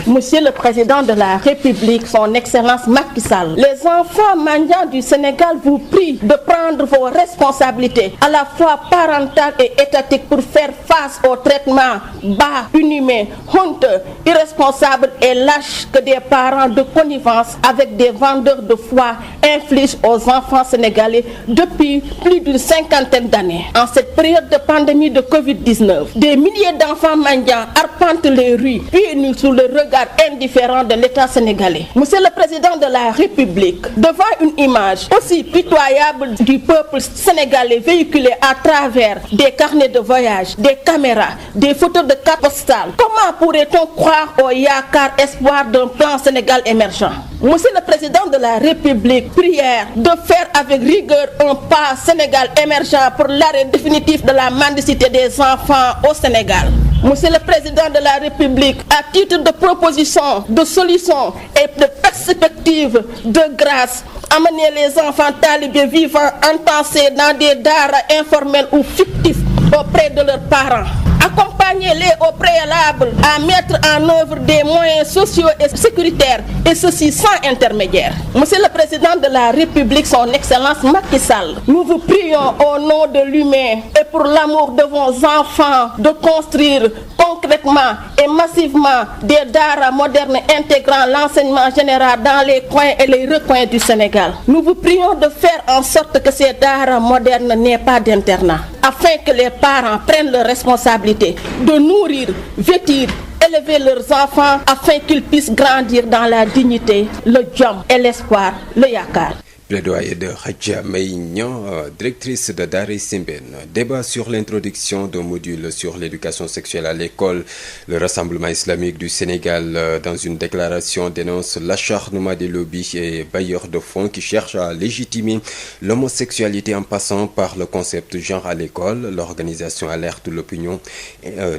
Monsieur le Président de la République, son Excellence Macky Sall, les enfants mendiants du Sénégal vous prient de prendre vos responsabilités, à la fois parentales et étatiques, pour faire face au traitement bas, inhumain, honteux, irresponsable et lâche que des parents de connivence avec des vendeurs de foie infligent aux enfants sénégalais depuis plus d'une cinquantaine d'années. En cette période de pandémie de Covid-19, des milliers d'enfants mendiants arpentent les rues, nus sous le regard indifférent de l'État sénégalais. Monsieur le Président de la République, devant une image aussi pitoyable du peuple sénégalais véhiculée à travers des carnets de voyage, des caméras, des photos de cartes postales, comment pourrait-on croire au yakar espoir d'un plan Sénégal émergent? Monsieur le Président de la République, prière de faire avec rigueur un pas Sénégal émergent pour l'arrêt définitif de la mendicité des enfants au Sénégal. Monsieur le Président de la République, à titre de proposition, de solution et de perspective de grâce, amener les enfants talibés vivants entassés dans des daara informels ou fictifs auprès de leurs parents. Accompagnez-les au préalable à mettre en œuvre des moyens sociaux et sécuritaires, et ceci sans intermédiaire. Monsieur le Président de la République, son Excellence Macky Sall, nous vous prions au nom de l'humain et pour l'amour de vos enfants de construire concrètement et massivement des daara modernes intégrant l'enseignement général dans les coins et les recoins du Sénégal. Nous vous prions de faire en sorte que ces daara modernes n'aient pas d'internat, afin que les parents prennent leurs responsabilités de nourrir, vêtir, élever leurs enfants afin qu'ils puissent grandir dans la dignité, le jom et l'espoir, le yakar. Plaidoyer de Khadja Maïnian, directrice de Daaray Simbène. Débat sur l'introduction d'un module sur l'éducation sexuelle à l'école. Le Rassemblement islamique du Sénégal, dans une déclaration, dénonce l'acharnement des lobbies et bailleurs de fonds qui cherchent à légitimer l'homosexualité en passant par le concept genre à l'école. L'organisation alerte l'opinion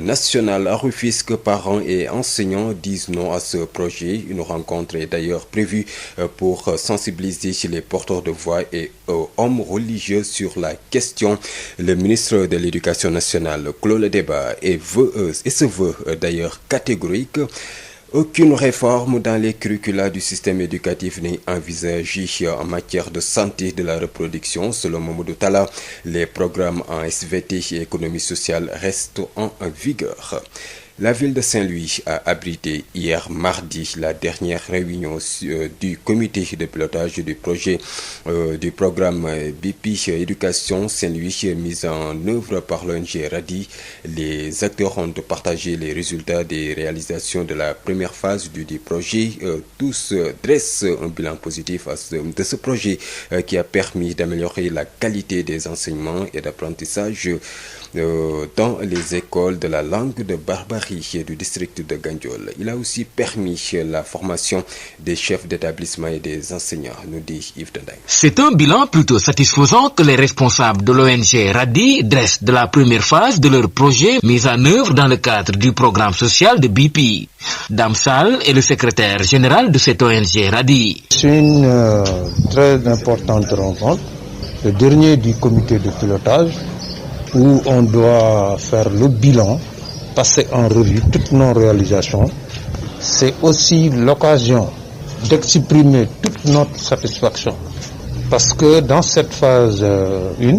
nationale à Rufisque. Parents et enseignants disent non à ce projet. Une rencontre est d'ailleurs prévue pour sensibiliser les porteurs de voix et hommes religieux sur la question. Le ministre de l'Éducation nationale clôt le débat et se veut d'ailleurs catégorique. Aucune réforme dans les curricula du système éducatif n'est envisagée en matière de santé de la reproduction. Selon Mamadou Talla, les programmes en SVT et économie sociale restent en vigueur. La ville de Saint-Louis a abrité hier mardi la dernière réunion du comité de pilotage du projet du programme BP Éducation Saint-Louis mis en œuvre par l'ONG RADI. Les acteurs ont partagé les résultats des réalisations de la première phase du projet. Tous dressent un bilan positif de ce projet qui a permis d'améliorer la qualité des enseignements et d'apprentissage dans les écoles de la langue de Barbarie du district de Gandiol. Il a aussi permis la formation des chefs d'établissement et des enseignants, nous dit Yves Dendeng. C'est un bilan plutôt satisfaisant que les responsables de l'ONG RADI dressent de la première phase de leur projet mis en œuvre dans le cadre du programme social de BP. Dame Sall est le secrétaire général de cette ONG RADI. C'est une très importante rencontre, le dernier du comité de pilotage, où on doit faire le bilan passer en revue toutes nos réalisations. C'est aussi l'occasion d'exprimer toute notre satisfaction. Parce que dans cette phase 1,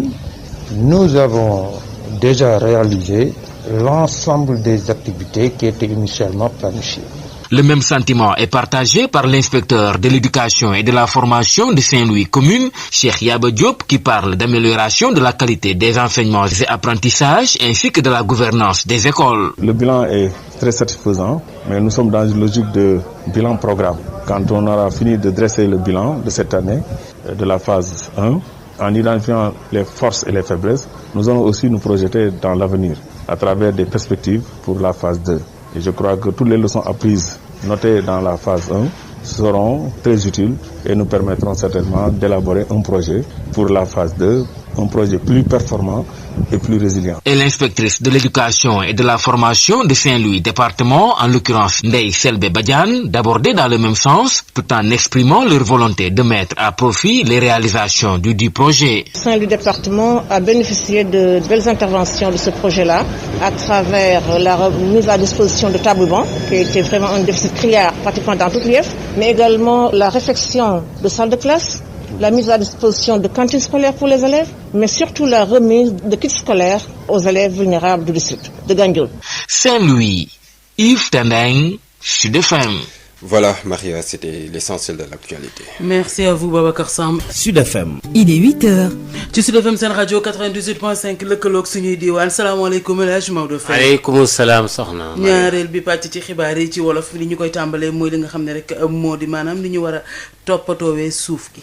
nous avons déjà réalisé l'ensemble des activités qui étaient initialement planifiées. Le même sentiment est partagé par l'inspecteur de l'éducation et de la formation de Saint-Louis commune, Cheikh Yaba Diop, qui parle d'amélioration de la qualité des enseignements et apprentissages ainsi que de la gouvernance des écoles. Le bilan est très satisfaisant, mais nous sommes dans une logique de bilan programme. Quand on aura fini de dresser le bilan de cette année, de la phase 1, en identifiant les forces et les faiblesses, nous allons aussi nous projeter dans l'avenir à travers des perspectives pour la phase 2. Et je crois que toutes les leçons apprises, notées dans la phase 1, seront très utiles et nous permettront certainement d'élaborer un projet pour la phase 2, un projet plus performant et plus résilient. Et l'inspectrice de l'éducation et de la formation de Saint-Louis département, en l'occurrence Ndeye Selbe Badiane, d'aborder dans le même sens, tout en exprimant leur volonté de mettre à profit les réalisations du projet. Saint-Louis département a bénéficié de belles interventions de ce projet-là, à travers la mise à disposition de tableaux qui était vraiment un déficit criard pratiquement dans toute l'IEF, mais également la réfection de salles de classe, la mise à disposition de cantines scolaires pour les élèves, mais surtout la remise de kits scolaires aux élèves vulnérables du district de Gandiol. Saint-Louis, Yves Tendeng, Sud FM. Voilà, Maria, c'était l'essentiel de l'actualité. Merci à vous, Babacar Samb. Sud FM. Il est 8h. ci Sud FM seen rajo 98.5 lëkkaloog suñuy diwaan salaamaaleykum El Hadj Maodo Faye. aleykum salaam soxna. ñaareel bi pàcc ci xibaar yi ci wolof li ñu koy tàmbalee mooy li nga xam ne rek moo di maanaam li ñu war a toppatoowee suuf gi.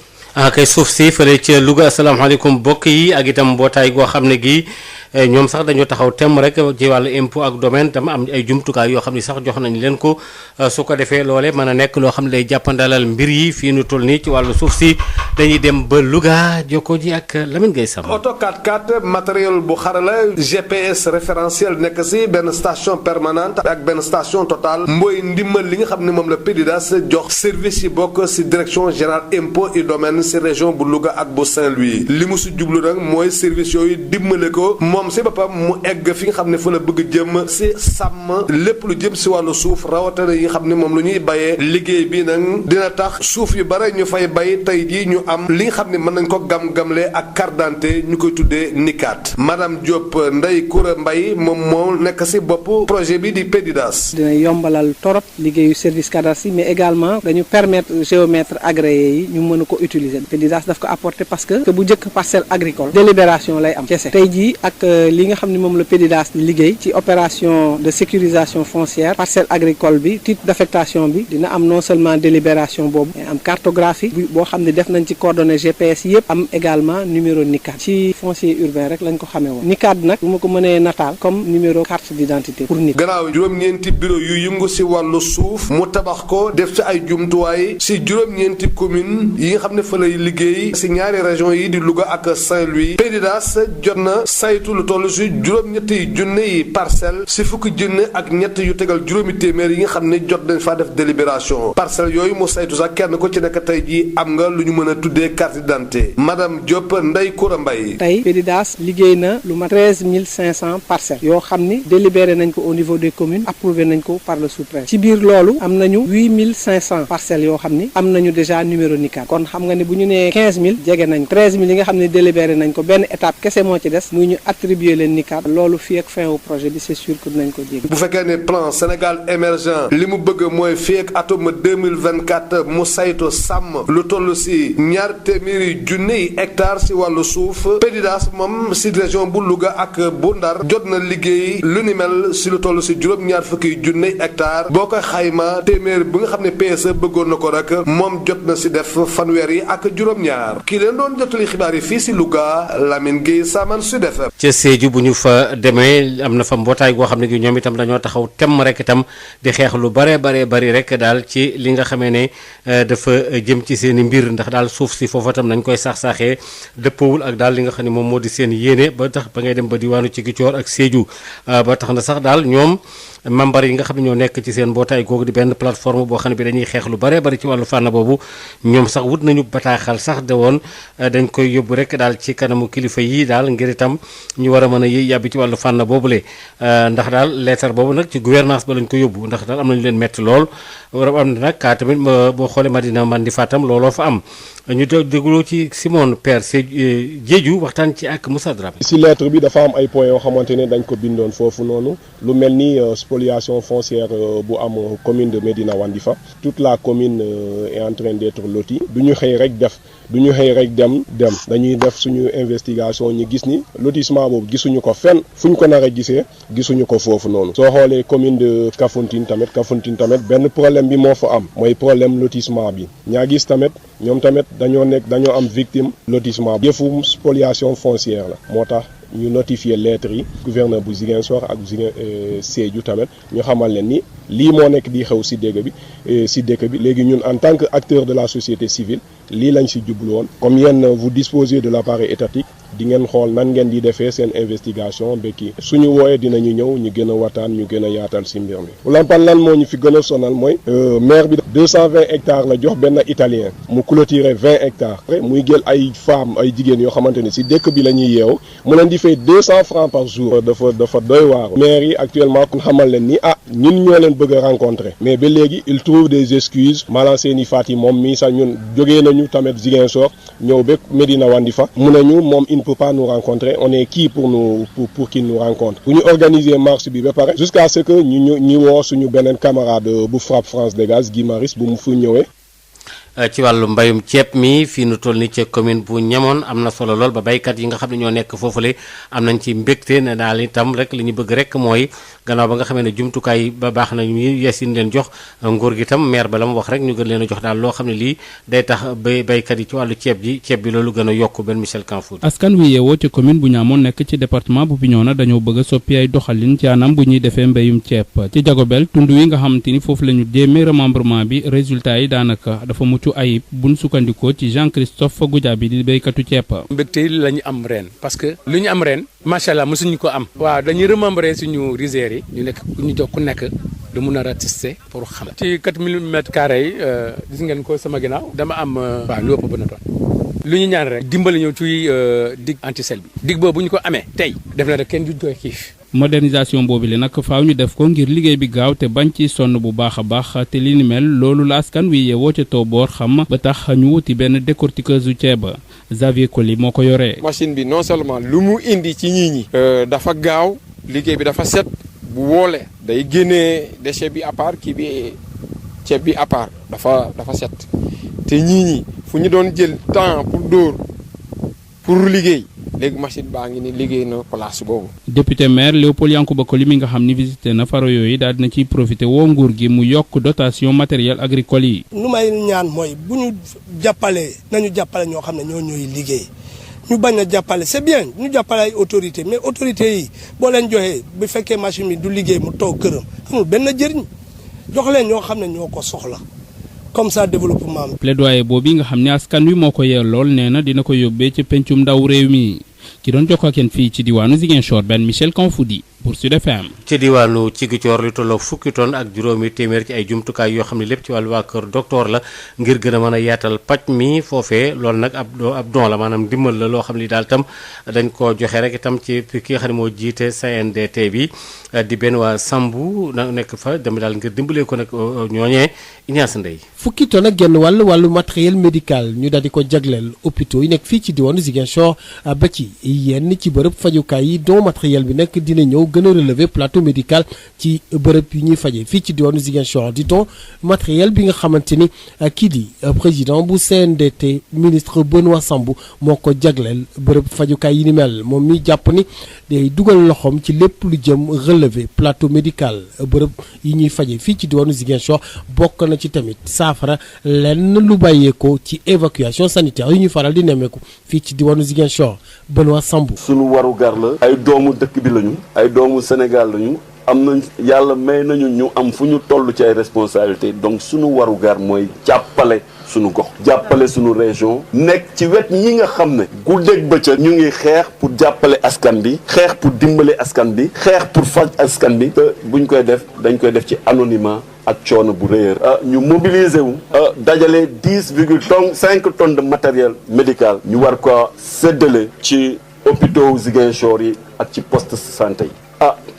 kay suuf si fële ca Louga asalaamaaleykum mbokk yi ak itam mbootaay goo xam ne gi ñoom sax dañoo taxaw temm rek ci wàllu impôt ak domaine tam am ay jumtukaay yoo xam ne sax jox nañ leen ko su ko defee loole mën a nekk loo xam ne day jàppandalal mbir yi fii nu toll nii ci wàllu suuf si dañuy dem ba Louga jokkoo ji ak Lamine Gueye Sam. oto 4x4 matériel bu xarala GPS référentiel nekk si benn station permanente ak benn station totale mbooy ndimbal li nga xam ne moom la PDIDAS jox service yi bokk si direction générale impôt et domaine si région bu Louga ak bu Saint-Louis li mu si jublu nag mooy service yooyu dimbale ko moom si boppam mu egg fi nga xam ne fa la bëgg jëm si sàmm lépp lu jëm si wàllu suuf rawatina yi nga xam ne moom lu ñuy bayee liggéey bi nag dina tax suuf yu bare ñu fay bay tey jii ñu am li nga xam ne mën nañ ko gam-gamle ak carte d'identité ñu koy tuddee NICAT madame Diop Ndeye Koura Mbaye moom moo nekk si bopp projet bi di PDIDAS. dina yombalal torop liggéeyu service cadastre yi mais également dañu permettre géomètre agréé yi ñu mën a ko utiliser PDIDAS daf ko apporter parce que bu njëkk parcelle agricole délibération lay am kese tey jii ak li nga xam ne moom la PDIDAS di liggéey ci opération de sécurisation foncière parcelle agricole bi titre d'affectation bi dina am non seulement délibération boobu mais am cartographie boo xam ne def nañ ci coordonnées GPS yëpp am également numéro NICAT ci foncier urbain rek lañ ko xamee woon NICAT nag bu ma ko mënee nataal comme numéro carte d'identité pour nit. gannaaw juróom-ñeenti bureau yu yëngu si wàllu suuf mu tabax ko def ci ay jumtuwaay si juróom-ñeenti commune yi nga xam ne fa lay liggéey si ñaari région yi di Louga ak Saint-Louis PDIDAS jot na saytu lu toll si juróom-ñetti junne yi parcelle si fukki junne ak ñett yu tegal juróomi téeméer yi nga xam ne jot nañ faa def délibération parcelle yooyu mu saytu sax kenn ko ci nekk tey jii am nga lu ñu mën a tuddee carte d'identité madame Diop Ndeye Koura Mbaye. tey PDIDAS liggéey na lu mat 13500 parcelles yoo xam ni délibéré nañ ko au niveau des communes approuvé nañ ko par le sous-préfet ci biir loolu am nañu 8500 parcelles yoo xam ni am nañu déjà numéro NICAT kon xam nga ne bu ñu nee 15000 jege nañ ko 13000 yi nga xam ne délibéré nañ ko benn étape kese moo ci des muy ñu attribuer leen NICAT loolu fii ak fin au projet bi c'est sûr que dinañ ko jéggi. bu fekkee ne plan Sénégal émergent li mu bëgg mooy fii ak atum 2024 mu saytu sàmm lu toll si ñaar téeméeri junne yi hectares si wàllu suuf PDIDAS moom si région bu Louga ak bu Ndar jot na liggéey lu ni mel si lu toll si juróom-ñaar fukki junne hectares boo koy xayma téeméer bi nga xam ne PSE bëggoon na ko rek moom jot na si def fanweer yi ak juróom-ñaar kii leen doon jottali xibaar yi fii si Louga Lamine Gueye Saman Sud FM. ca Sédhiou bu ñu fa demee am na fa mbootaay goo xam ne gi ñoom itam dañoo taxaw temm rek itam di xeex lu bare bari rek daal ci li nga xamee ne dafa jëm ci seen i mbir ndax daal suuf si foofa tam nañ koy saax-saaxee dëppawul ak daal li nga xam ne moom moo di seen yéene ba tax ba ngay dem ba diwaanu ci Ziguinchor ak Sédhiou ba tax na sax daal ñoom membre yi nga xam ne ñoo nekk ci seen mbootaay googu di benn plateforme boo xam ne bi dañuy xeex lu bare bari ci wàllu fànn boobu ñoom sax wut nañu bataaxal sax de woon dañ koy yóbbu rek daal ci kanamu kilifa yi daal ngir itam ñu war a mën a yëy yàbbi ci wàllu fànn boobule ndax daal leetar boobu nag ci gouvernance ba lañ ko yóbbu ndax daal am nañu leen metti lool war a am nag kaa tamit boo xoolee Madina Mandi Fatam looloo fa am ñu déglu ci Simone Père Diédhiou waxtaan ci ak Moussa Dramé. si lettre bi dafa am ay points yoo xamante ne dañ ko bindoon foofu noonu lu mel ni spoliation foncière bu am commune de Médina Wandifa toute la commune est en train d'être lotie du ñu xëy rek dem dañuy def suñu investigation ñu gis ni lotissement boobu gisuñu ko fenn fu ñu ko nar a gisee gisuñu ko foofu noonu soo xoolee commune de Kafountine tamit benn problème bi moo fa am mooy problème lotissement bi ñaa gis tamit ñoom tamit dañoo am victime lotissement bi yëfu spoliation foncière la moo tax ñu notifier lettres yi gouverneur bu Ziguinchor ak Sédhiou tamit ñu xamal leen ni lii moo nekk di xew si dëkk bi léegi ñun en tant que acteur de la société civile lii lañ si jublu woon comme yéen vous disposez de l'appareil étatique di ngeen xool nan ngeen di defee seen investigation ba kii suñu wooyee dinañu ñëw ñu gën a waxtaan ñu gën a yaatal si mbir mi lan moo ñu fi gën a sonal mooy maire bi 220 hectares la jox benn italien mu clôturer 20 hectares muy jël ay femmes ay jigéen yoo xamante ne si dëkk bi la ñuy yeewu mu leen di fay 200 francs par jour dafa doy waar maire yi actuellement ku xamal leen ni ñun ñoo leen bëgg a rencontrer mais ba léegi il trouve des excuses maanaam seeni faat yi moom mii sax ñun jógee nañu tamit Ziguinchor ñëw ba Médina Wandifa mu nañu moom il ne peut pas nous rencontrer on est qui pour qu'il nous rencontre bu ñu organiser marche bi ba pare jusqu'à ce que ñu woo suñu beneen camarade bu FRAPP France Dégage Guy Marius bu mu fu ñëwee. ci wàllu mbayum ceeb mi fii nu toll ni ci commune bu Niamone am na solo lool ba baykat yi nga xam ne ñoo nekk foofule am nañ ci mbégte ne daal itam rek li ñu bëgg rek mooy gannaaw ba nga xamee ne jumtukaay ba baax na ñu yees yi ñu leen jox nguur gi itam maire ba la mu wax rek ñu gën leen a jox daal loo xam ne lii day tax baykat yi ci wàllu ceeb bi loolu gën a yokk benn Michel Kanfoud. askan wi yeewoo ci commune bu Niamone nekk ci département bu Bignona dañoo bëgg a soppi ay doxalin ci anam bu ñuy defee mbéyum ceeb ci Jagobel tund wi nga xamante ni foofu la ñu jéemee remembrement bi résultat yi daanaka dafa mucc ayib buñ sukkandikoo ci Jean-Christophe Goudiaby di béykatu ceeb. mbégte la ñu am ren parce que lu ñu am ren macha allah mosuñu ko am. waaw dañuy remembrer suñu rizières yi ñu nekk ñu jox ku nekk lu mun a ratisser pour xam. ci 4000 mètres carrés yi gis ngeen ko sama ginnaaw dama am. waaw lu ëpp ba na toon lu ñu ñaan rek dimbali ñëw ci digue anti-sel bi. digue boobu bu ñu ko amee tey def na rek kenn duñ koy xiif. modernisation boobu le nag faaw ñu def ko ngir liggéey bi gaaw te bañ ci sonn bu baax a baax te li ni mel loolu la askan wi yeewoo ca Tooboor xam ba tax ñu wuti benn décortiqueuse u ceeb Xavier Coly moo ko yoree. machine bi non seulement lu mu indi ci ñii ñi dafa gaaw liggéey bi dafa set bu woole day génnee déchet bi à part kii bi ceeb bi à part dafa set te ñii ñi fu ñu doon jël temps pour dóor pour liggéey léegi machine baa ngi ni liggéey na place boobu. député maire Léopold Yankuba Coly mi nga xam ni visité na faro yooyu daal dina ciy profité woo nguur gi mu yokk dotation matériel agricole yi. nu may ñaan mooy bu ñu jàppalee nañu jàppale ñoo xam ne ñoo ñooy liggéey ñu bañ a jàppale c'est bien ñu jàppale ay autorité mais autorité yi boo leen joxee bu fekkee machine bi du liggéey mu toog këram amul benn jëriñ jox leen ñoo xam ne ñoo ko soxla. comme ça développement bi. plaidoyer boobu nga xam ne askan wi moo ko yee lool nee na dina ko yóbbee ci pencum ndaw réew mi ki doon jokkoo ak yéen fii ci diwaanu Ziguinchor benn Michel Kanfoudi pour Sud FM. ci diwaanu Ziguinchor lu tolloo fukki tonne ak juróomi téeméer ci ay jumtukaay yoo xam ne lépp ci wàllu waa kër docteur la ngir gën a mën a yaatal paj mi foofee loolu nag ab don la maanaam dimbal la loo xam ne daal itam dañ koo joxe rek itam ci ki nga xam ne moo jiite CNDT bi di benn waa Sambu na nekk fa dem daal ngir dimbalee ko nag ñooñee Ignace Ndeye. fukki tonne ak genn wàllu matériel médical ñu daal di ko jagleel hôpitaux yi nekk fii ci diwaanu Ziguinchor ba ci yenn ci bërëb fajukaay yi don matériel bi nekk dina ñëw gën a relever plateau médical ci bërëb yi ñuy faje fii ci diwaanu Ziguinchor di don matériel bi nga xamante ni kii di président bu CNDT ministre Benoît Sambou moo ko jagleel bërëb fajukaay yi ni mel moom mi jàpp ni day dugal loxoom ci lépp lu jëm relever plateau médical bërëb yi ñuy faje fii ci diwaanu Ziguinchor bokk na ci tamit saafara lenn lu bàyyeekoo ci évacuation sanitaire yi ñuy faral di nemmeeku fii ci diwaanu Ziguinchor Benoît Sambou. sunu waru gar la ay doomu dëkk bi lañu ay doomu Sénégal lañu am nañ yàlla may nañu ñu am fu ñu toll ci ay responsabilités donc suñu warugar mooy jàppale suñu gox jàppale suñu région nekk ci wet ñi nga xam ne guddeeg bëccëg ñu ngi xeex pour jàppale askan bi xeex pour dimbale askan bi xeex pour faj askan bi te buñ koy def dañ koy def ci anonymat ak coono bu réer ñu mobiliser wu dajale 10,5 tonnes de matériel médical ñu war ko séddale ci hôpitaux Ziguinchor yi ak ci poste santé yi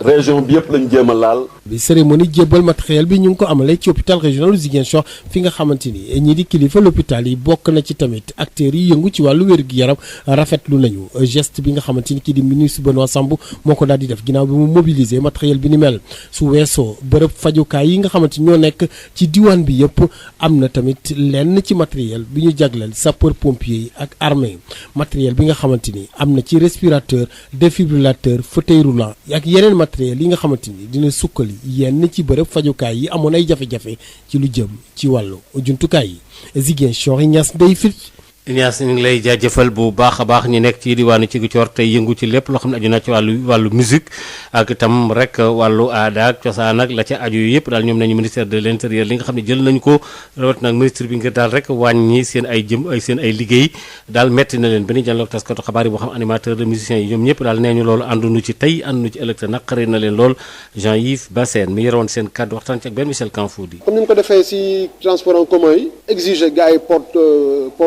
région bi yëpp lañ jéem a laal. bi cérémonie jébbal matériel bi ñu ngi ko amalee ci hôpital régional Ziguinchor fi nga xamante ni ñii di kilifa l'hôpital yi bokk na ci tamit acteurs yi yëngu ci wàllu wér-gu-yaram rafetlu nañu geste bi nga xamante ni kii di ministre Benoît Sambou moo ko daal di def ginnaaw bi mu mobiliser matériel bi ni mel su weesoo bërëb fajukaay yi nga xamante ni ñoo nekk ci diwaan bi yëpp am na tamit lenn ci matériel bi ñu jagleel sapeur pompier yi ak armée matériel bi nga xamante ni am na ci respirateur défibrillateur fauteuil roulant ak yeneen matériel yi nga xamante ni dina sukkali yenn ci bërëb fajukaay yi amoon ay jafe-jafe ci lu jëm ci wàllu jumtukaay yi Ziguinchor yi ñaas day fit Ignace ñu ngi lay jaajëfal bu baax a baax ñi nekk ci diwaanu Ziguinchor tey yëngu ci lépp loo xam ne aju na ci wàllu musique ak itam rek wàllu aada ak cosaan ak la ca aju yëpp daal ñoom nañu ministère de l'intérieur li nga xam ne jël nañu ko rawat nag ministre bi ngir daal rek wàññi seen ay liggéey daal metti na leen benn jànloog taskatu xabaar yi boo xam animateur de musiciens yi ñoom ñëpp daal nee ñu loolu ànduñu ci tey ànduñu ci ëllëg te naqari na leen lool Jean-Yves Bassène mi yoroon seen kàddu waxtaan ci ak benn Michel Kanfoudi. comme ni ñu ko defee si transport en commun yi exiger gars yi port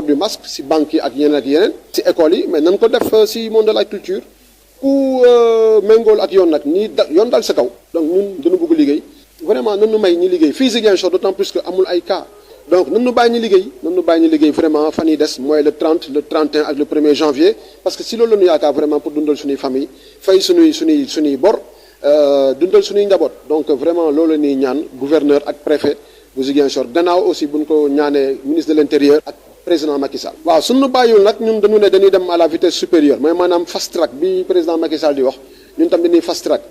du masque si banque yi ak yeneen si école yi mais nañ ko def si monde de la culture ku méngool ak yoon nag nii yoon dal sa kaw donc ñun dañu bëgg liggéey vraiment nan nu may ñi liggéey fii Ziguinchor d'autant plus que amul ay cas donc nan nu bàyyi ñi liggéey vraiment fan yi des mooy le 30 le 31 ak le 1er janvier parce que si loolu la ñu yaakaar vraiment pour dundal suñuy famille fay suñuy bor dundal suñuy njaboot donc vraiment loolu la ñuy ñaan gouverneur ak préfet bu Ziguinchor gannaaw aussi buñ ko ñaanee ministre de l'intérieur ak président Macky Sall waaw suñu bàyyiwul nag ñun dañu ne dañuy dem à la vitesse supérieure mooy maanaam fast track bi président Macky Sall di wax ñun tam dañuy fast track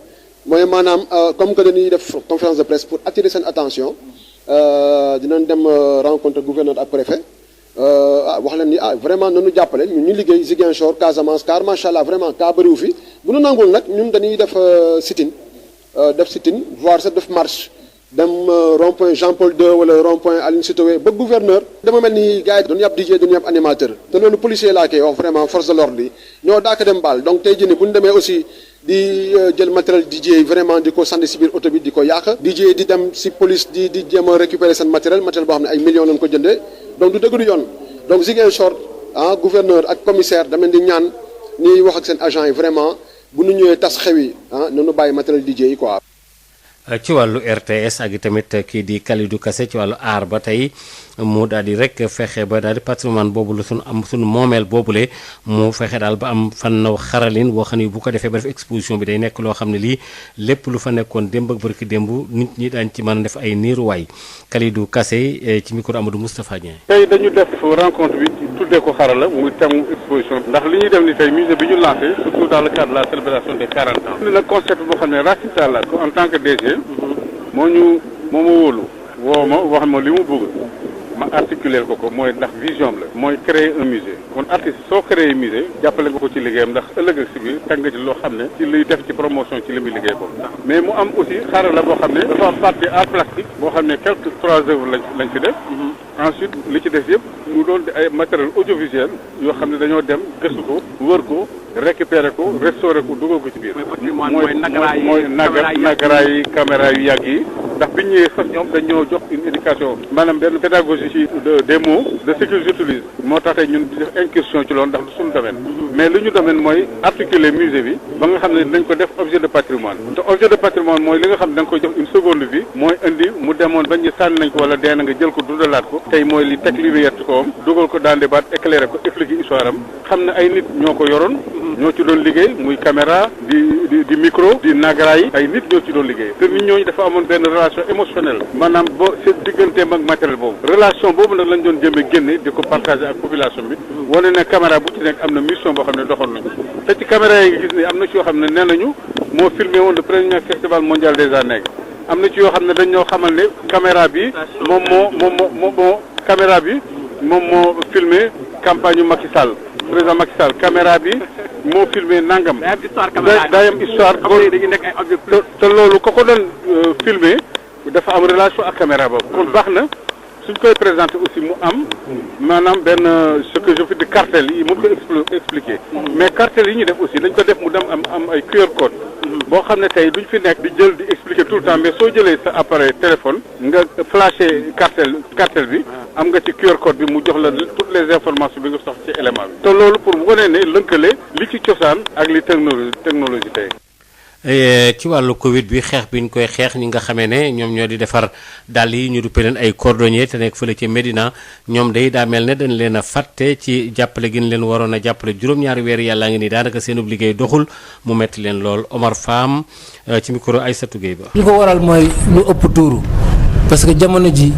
mooy maanaam comme que dañuy def conférence de presse pour attirer seen attention dinañ dem rencontre gouverneur ak préfet wax leen ni vraiment nañu jàppale ñun ñu liggéey Ziguinchor Casamance car macha allah vraiment kaa bëriwu fi bu ñu nangul nag ñun dañuy def sit-in voire sax def marche dem rond-point Jean-Paul II wala rond-point Aline Sitoé ba gouverneur dama mel ni gars yi dañu yàpp DJ dañu yàpp animateur te loolu policier laa koy wax vraiment force de l'ordre yi ñoo daaka dem baal donc tey jii nii bu ñu demee aussi di jël matériel DJ vraiment di ko sànni si biir oto bi di ko yàq DJ di dem si police di jéem a récupérer seen matériel boo xam ne ay millions lañ ko jëndee donc du dëgg du yoon donc Ziguinchor gouverneur ak commissaire dama di ñaan ñuy wax ak seen agent yi vraiment bu ñu ñëwee tas xew yi nañu bàyyi matériel DJ yi quoi. ci wàllu RTS ak tamit kii di Kalidou Kassé ci wàllu aar ba tey mu daal di rek fexe ba daal di patrimoine boobu la suñu moomeel boobule mu fexe daal ba am fànn xaralin boo xam ne bu ko defee ba def exposition bi day nekk loo xam ne lii lépp lu fa nekkoon démb ak barki démb nit ñi daañ ci mën a def ay niiruwaay Kalidou Kassé ci micro Amadou Moustapha Dieng. tey dañu def rencontre bi tuddee ko xarala muy thème exposition ndax li ñuy def ni tey musée bi ñu lancé surtout dans le cadre de la célébration des 40 ans. li nag concept boo xam ne Racine Talla en tant que DG. moo ma wóolu woo ma wax ma li mu bëgg ma articuler ko mooy ndax vision la mooy créer un musée kon artiste soo créer musée jàppale nga ko ci liggéeyam ndax ëllëg ak si biir teg nga ci loo xam ne ci luy def ci promotion ci li muy liggéey boobu mais mu am aussi xarala boo xam ne dafa am partie art plastique boo xam ne quelques 3 œuvres lañ ci def ensuite li ci def yëpp mu doon ay matériel audiovisuel yoo xam ne dañoo dem gëstu ko wër ko récupérer ko restaurer ko dugal ko ci biir mooy nagaraay caméra yu yàgg yi ndax biñ ñëwee sax ñoom dañoo jox une éducation maanaam benn pédagogie ci des mots de ce qu'ils utilisent moo tax tey ñun di def incursion ci loolu ndax du suñu domaine mais li ñu domaine mooy articuler musée bi ba nga xam ne dañ ko def objet de patrimoine te objet de patrimoine mooy li nga xam ne da nga koy jox une seconde vie mooy indi mu demoon bañ ñu sànni nañ ko wala dee na nga jël ko dundalaat ko tey mooy li teg lumière ci kawam dugal ko dans débat éclairer ko expliquer histoire am xam ne ay nit ñoo ko yoroon ñoo ci doon liggéey muy caméra di micro di nagara yi ay nit ñoo ci doon liggéey te nit ñooñu dafa amoon benn relation émotionnelle maanaam boo seen digganteem ak matériel boobu relation boobu nag lañ doon jëmee génne di ko partager ak population bi wane ne caméra bu ci nekk am na mission boo xam ne doxoon nañu te ci caméra yi nga gis ne am na ci yoo xam ne nee nañu moo filmé woon le premier festival mondial des arts nègres am na ci yoo xam ne dañ ñoo xamal ne caméra bi moom moo filmé campagne yu Macky Sall président Macky Sall caméra bi moo filmé nangam. day am histoire te loolu ko doon filmé dafa am relation ak caméra boobu kon baax na suñ koy présenté aussi mu am maanaam benn ce que je fais de cartel yi mu ko expliquer mais cartel yi ñu def aussi dañ ko def mu dem am ay QR code boo xam ne tey duñ fi nekk di jël di expliquer tout le temps mais soo jëlee sa appareil téléphone nga flashé cartel bi am nga ci QR code bi mu jox la toutes les informations bi nga soxla ci élément bi te loolu pour wane ne lënkale li ci cosaan ak li technologie tey. ci wàllu Covid bi xeex bi ñu koy xeex ñi nga xamee ne ñoom ñoo di defar dàll yi ñu duppe leen ay cordonnier te nekk fële ci Médina ñoom day daa mel ne dañ leen a fàtte ci jàppale gi ñu leen waroon a jàppale juróom-ñaari weer yàllaa ngi nii daanaka seenub liggéey doxul mu metti leen lool Omar Fam ci micro Aïssatou Gueye ba. li ko waral mooy lu ëpp tuuru parce que jamono ji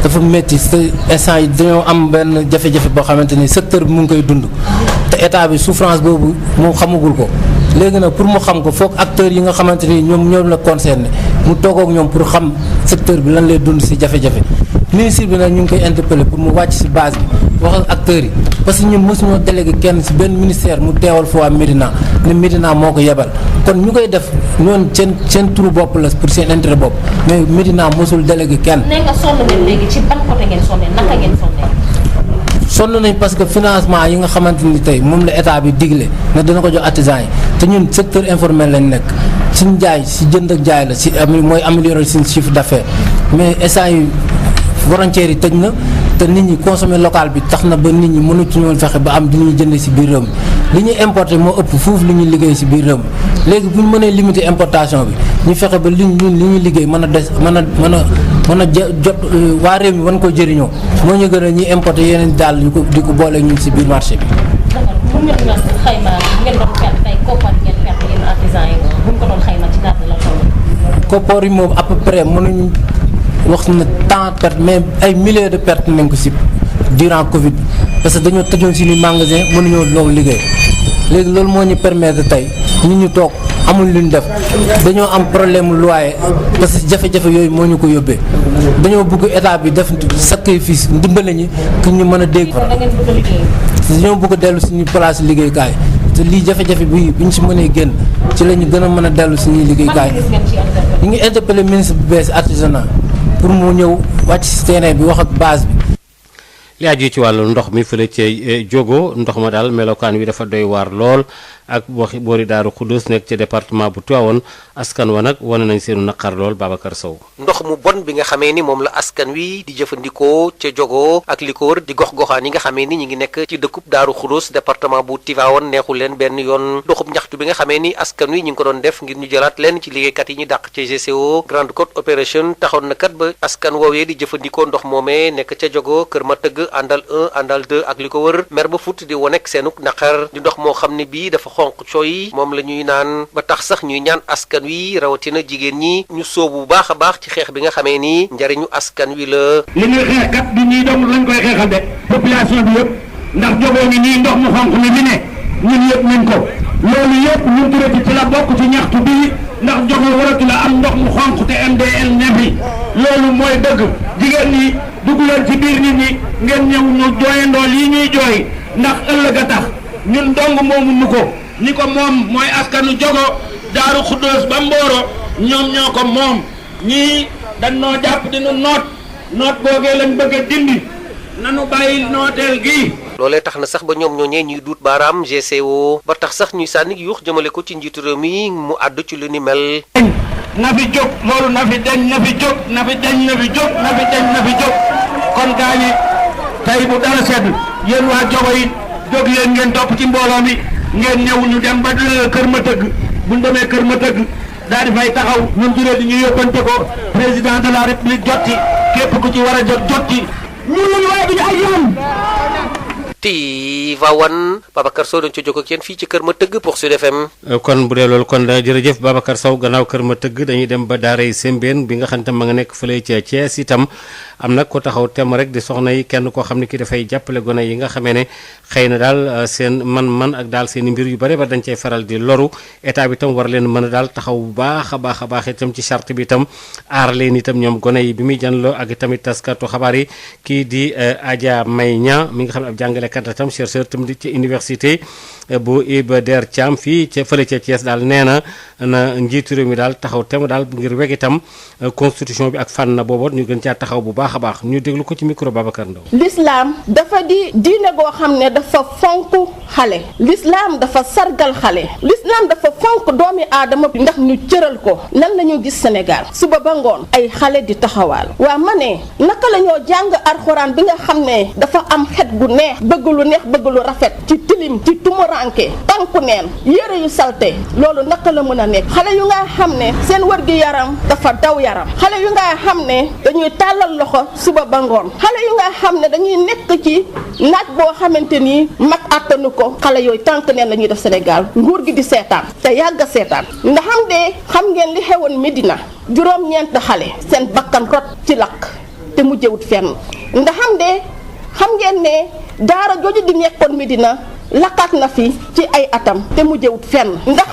dafa métti instant yi dañoo am benn jafe-jafe boo xamante ni secteur bi mu ngi koy dund te état bi souffrance boobu moom xamagul ko. léegi nag pour mu xam ko foog acteurs yi nga xamante ni ñoom la concerné mu toog ak ñoom pour xam secteur bi lan lay dund ci jafe-jafe ministre bi nag ñu ngi koy interpellé pour mu wàcc ci base bi wax ak acteurs yi parce que ñun mosuñoo délégué kenn ci benn ministère mu teewal fa waa Médina ne Médina moo ko yebal kon ñu koy def ñoon seen turu bopp la pour seen intérêt bopp mais Médina mosul délégué kenn. nee nga sonn ngeen léegi ci ban côté ngeen sonnee naka ngeen sonnee. sonn nañ parce que financement yi nga xamante ni tey moom la état bi digle ne dana ko jox artisans yi te ñun secteur informel lañ nekk suñ jaay si jënd ak jaay la si mooy améliorer suñ chiffre d'affaires mais instant yi frontières yi tëj na te nit ñi consommer local bi tax na ba nit ñi mënatuñu woon fexe ba am di ñuy jënd si biir réew mi li ñuy importer moo ëpp fuuf li ñuy liggéey si biir réew mi léegi bu ñu mënee limiter importation bi ñu fexe ba li ñuy liggéey mën a des mën a jot waa réew mi wan ko jëriñoo moo ñu gën a ñuy importer yeneen daal di ko boole ñun si biir marché bi. bu ngeen doon xayma ngeen doon perte tey koppar ngeen perte yéen artisans yi bu ñu ko doon xayma ci gàtt la toll. koppar yi moom à peu près mënuñu wax na tant perte mais ay milliers de pertes nañ ko si durant Covid bi parce que dañoo tëjoon si ni magasin mënuñoo loolu liggéey léegi loolu moo ñu permettre tey ñu toog amul lu ñu def dañoo am problème mu loyer parce que jafe-jafe yooyu moo ñu ko yóbbee dañoo bëgg état bi def sacrifice ndimbale ñi ku ñu mën a dégg. dañoo bëgg a dellu suñu place liggéeykaay te lii jafe-jafe bi bu ñu si mënee génn ci la ñu gën a mën a dellu suñuy liggéeykaay ñu ngi interpellé ministre bu bees artisanat pour mu ñëw wàcc si terrain bi wax ak base bi. li aju ci wàllu ndox mi fële ci Diogo ndox ma daal melokaan wi dafa doy waar lool ak waxi boori Daaru Xudus nekk ci département bu Tivaouane askan wa nag wane nañ seenu naqar lool Babacar Sow. ndox mu bon bi nga xamee ni moom la askan wi di jëfandikoo ca Diogo ak li ko wër di gox-goxaan yi nga xamee ni ñi ngi nekk ci dëkkub Daaru Xudus département bu Tivaouane neexul leen benn yoon doxub ñaxtu bi nga xamee ni askan wi ñi ngi ko doon def ngir ñu jëlaat leen ci liggéeykat yi ñu dàq ci GCO Grande Côte Opération taxoon na kat ba askan woowee di jëfandikoo ndox moomee nekk ca Diogo Kër Matëgg àndal 1 àndal 2 ak li ko wër mer ba fut di wonek seenuk naqar di ndox moo xam ne bii dafa xonq cooy moom la ñuy naan ba tax sax ñuy ñaan askan wi rawatina jigéen ñi ñu soobu bu baax a baax ci xeex bi nga xamee ni njariñu askan wi la. li ñuy xeex kat du ñuy dong lañ koy xeexal de population bi yëpp ndax Diogo ngi nii ndox mu xonq mi li ne ñun yëpp nañ ko loolu yëpp ñun turati ci la bokk ci ñaxtu bi ndax Diogo waratu la am ndox mu xonq te MDL ne fi loolu mooy dëgg jigéen ñi dugg leen ci biir nit ñi ngeen ñëw ñu jooyandoo lii ñuy jooy ndax ëllëg a tax ñun dong moomu nu ko ni ko moom mooy askanu Diogo Daaru Xuddoos ba Mboro ñoom ñoo ko moom ñii dañ noo jàpp di nu noot boogee lañ bëgg a dindi nanu bàyyi nooteel gi. loolee tax na sax ba ñoom ñooñee ñuy duut baaraam GCO ba tax sax ñuy sànni yuux jëmale ko ci njiitu réew mi mu àddu ci lu ni mel. na fi jóg loolu na fi deñ na fi jóg na fi deñ na fi jóg na fi deñ na fi jóg kon gaa ñi tey bu dara sedd yéen waa Diogo yi jóg leen ngeen topp ci mbooloo mi ngeen ñëw ñu dem ba Kër Matëgg bu ñu demee Kër Matëgg daal di fay taxaw ñun juree di ñu yóbbante ko président de la république jotti képp ku ci war a jot ci ñun waaye duñu ay yoon. Tivaouane Babacar Sow dañ ci jóg ak yéen fii ci Kër Matëgg pour Sud FM. kon bu dee loolu kon jërëjëf Babacar Sow gannaaw Kër Matëgg dañuy dem ba Daaray Sembène bi nga xam ne ma nga nekk fële ca Thiès itam am nag ko taxaw tem rek di soxna yi kenn koo xam ne ki dafay jàppale gone yi nga xamee ne xëy na daal seen man ak daal seen i mbir yu bare ba dañ cay faral di loru état bi itam war leen mën a daal taxaw bu baax a baax itam ci charte bi itam aar leen itam ñoom gone yi bi muy janloo ak tamit taskatu xabaar yi kii di Adja May Ña mi nga xam ne ab jàngale jàngalekat la tam chercheur tam ci université bu Iba Der Thiam fii ca fële ca Thiès daal nee na njiitu réew mi daal taxaw tem daal ngir weg itam constitution bi ak fànn boobu ñu gën caa taxaw bu baax a baax ñu déglu ko ci micro Babacar Ndaw. l'islam dafa di diine goo xam ne dafa fonk xale. l'islam dafa sargal xale. l'islam dafa fonk doomi aadama ndax ñu cëral ko. lan la ñu gis Sénégal suba ba ngoon ay xale di taxawaal. waa ma ne naka la ñoo jàng alxuraan bi nga xam ne dafa am xet gu neex bëgg lu neex bëgg lu rafet ci tilim ci tumuranke tànku neen yére yu salte loolu naka la mën a nekk xale yu nga xam ne seen wër gi yaram dafa daw yaram xale yu nga xam ne dañuy tàllal loxo suba ba ngoon xale yu nga xam ne dañuy nekk ci naaj boo xamante ni mag àttanu ko xale yooyu tànk neen la ñuy def Sénégal nguur gi di seetaan te yàgg a seetaan ndax xam ngeen li xewoon Médina juróom-ñeent xale seen bakkan rot ci lakk te mujjewut fenn ndax xam ngeen ne daara jooju di nekkoon Médina lakkaat na fi ci ay atam te mujjewut fenn ndax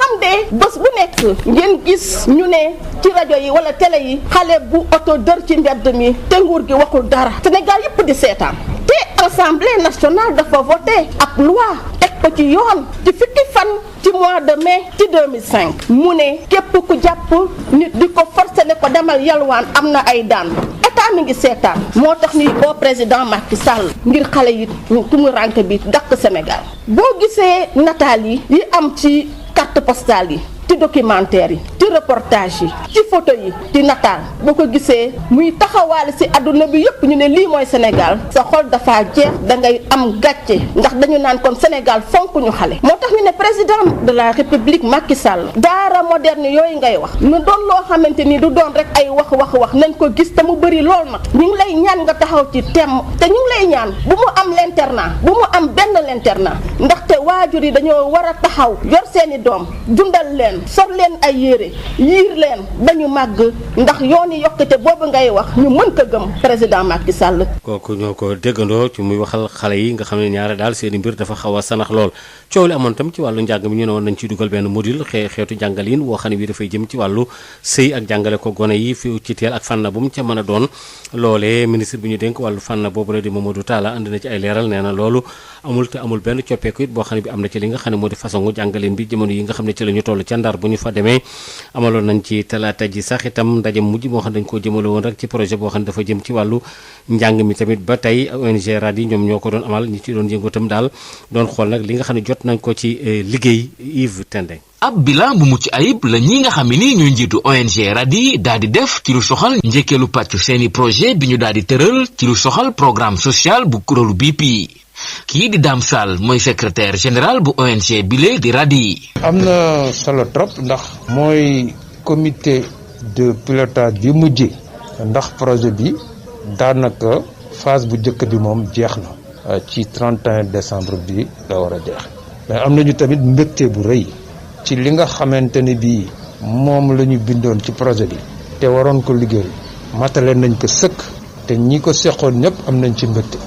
bés bu nekk ngeen gis ñu ne ci rajo yi wala télé yi xale bu oto dër ci mbedd mi te nguur gi waxul dara Sénégal yëpp di seetaan te Assemblée nationale dafa voté ab loi teg ko ci yoon ci fukki fan ci mois de mai ci 2005 mu ne képp ku jàpp nit di ko forcé ne ko demal yalwaan am na ay daan état mi ngi seetaan moo tax ni boo président Macky Sall ngir xale yi tumuranke bi dakk Sénégal boo gisee nataal yi am ci carte postale yi ci documentaire yi ci reportage yi ci photo yi ci nataal boo ko gisee muy taxawaale ci àdduna bi yëpp ñu ne lii mooy Sénégal sa xol dafa jeex da ngay am gàcce ndax dañu naan kon Sénégal fonk ñu xale moo tax ñu ne président de la République Macky Sall daara moderne yooyu ngay wax mu doon loo xamante ni du doon rek ay wax nañ ko gis te mu bëri lool nag ñu ngi lay ñaan nga taxaw ci temm te ñu ngi lay ñaan bu mu am l'internat bu mu am benn l'internat ndaxte waajur yi dañoo war a taxaw yor seeni doom dundal leen sol leen ay yére yiir leen ba ñu màgg ndax yooni yokkute boobu ngay wax ñu mën ko gëm président Macky Sall. kooku ñoo ko déggandoo ci muy waxal xale yi nga xam ne ñaare daal seeni mbir dafa xaw a sanax lool coow li amoon tam ci wàllu njàng mi ñu ne woon nañ ciy dugal benn module xeetu jàngalin woo xam ne bi dafay jëm ci wàllu sëy ak jàngale ko gone yi fi ci teel ak fànn bu mu ca mën a doon loolee ministre bi ñu dénk wàllu fànn boobu la di Mamadou Talla andi na ci ay leeral nee na loolu amul te amul benn coppeeku it boo xam ne bi am na ci li nga xam ne moo di façon jàngaleen bi jamono yi nga xam ne ci la ñu toll ca Ndar bu ñu fa demee amaloon nañ ci talaata ji sax itam ndaje mujj moo xam ne dañ koo jëmale woon rek ci projet boo xam ne dafa jëm ci wàllu njàng mi tamit ba tey ONG RADI ñoom ñoo ko doon amal ñi ci doon yëngu itam daal doon xool nag li nga xam ne jot nañ ko ci liggéey Yves Tendeng. ab bilan bu mucc ayib la ñi nga xam ne ni ñooy njiitu ONG RADI daal di def ci lu soxal njëkkeelu pàcc seeni projet bi ñu daal di tëral ci lu soxal programme social bu kuréelu BP kii di Dame Sall mooy secrétaire général bu ONG bile di RADI. am na solo trop ndax mooy comité de pilotage bi mujj ndax projet bi daanaka phase bu njëkk bi moom jeex na ci 31 décembre bi la war a jeex mais am nañu tamit mbégte bu rëy ci li nga xamante ne bii moom la ñu bindoon ci projet bi te waroon ko liggéey matale nañ ko sëkk te ñi ko seqoon ñëpp am nañ ci mbégte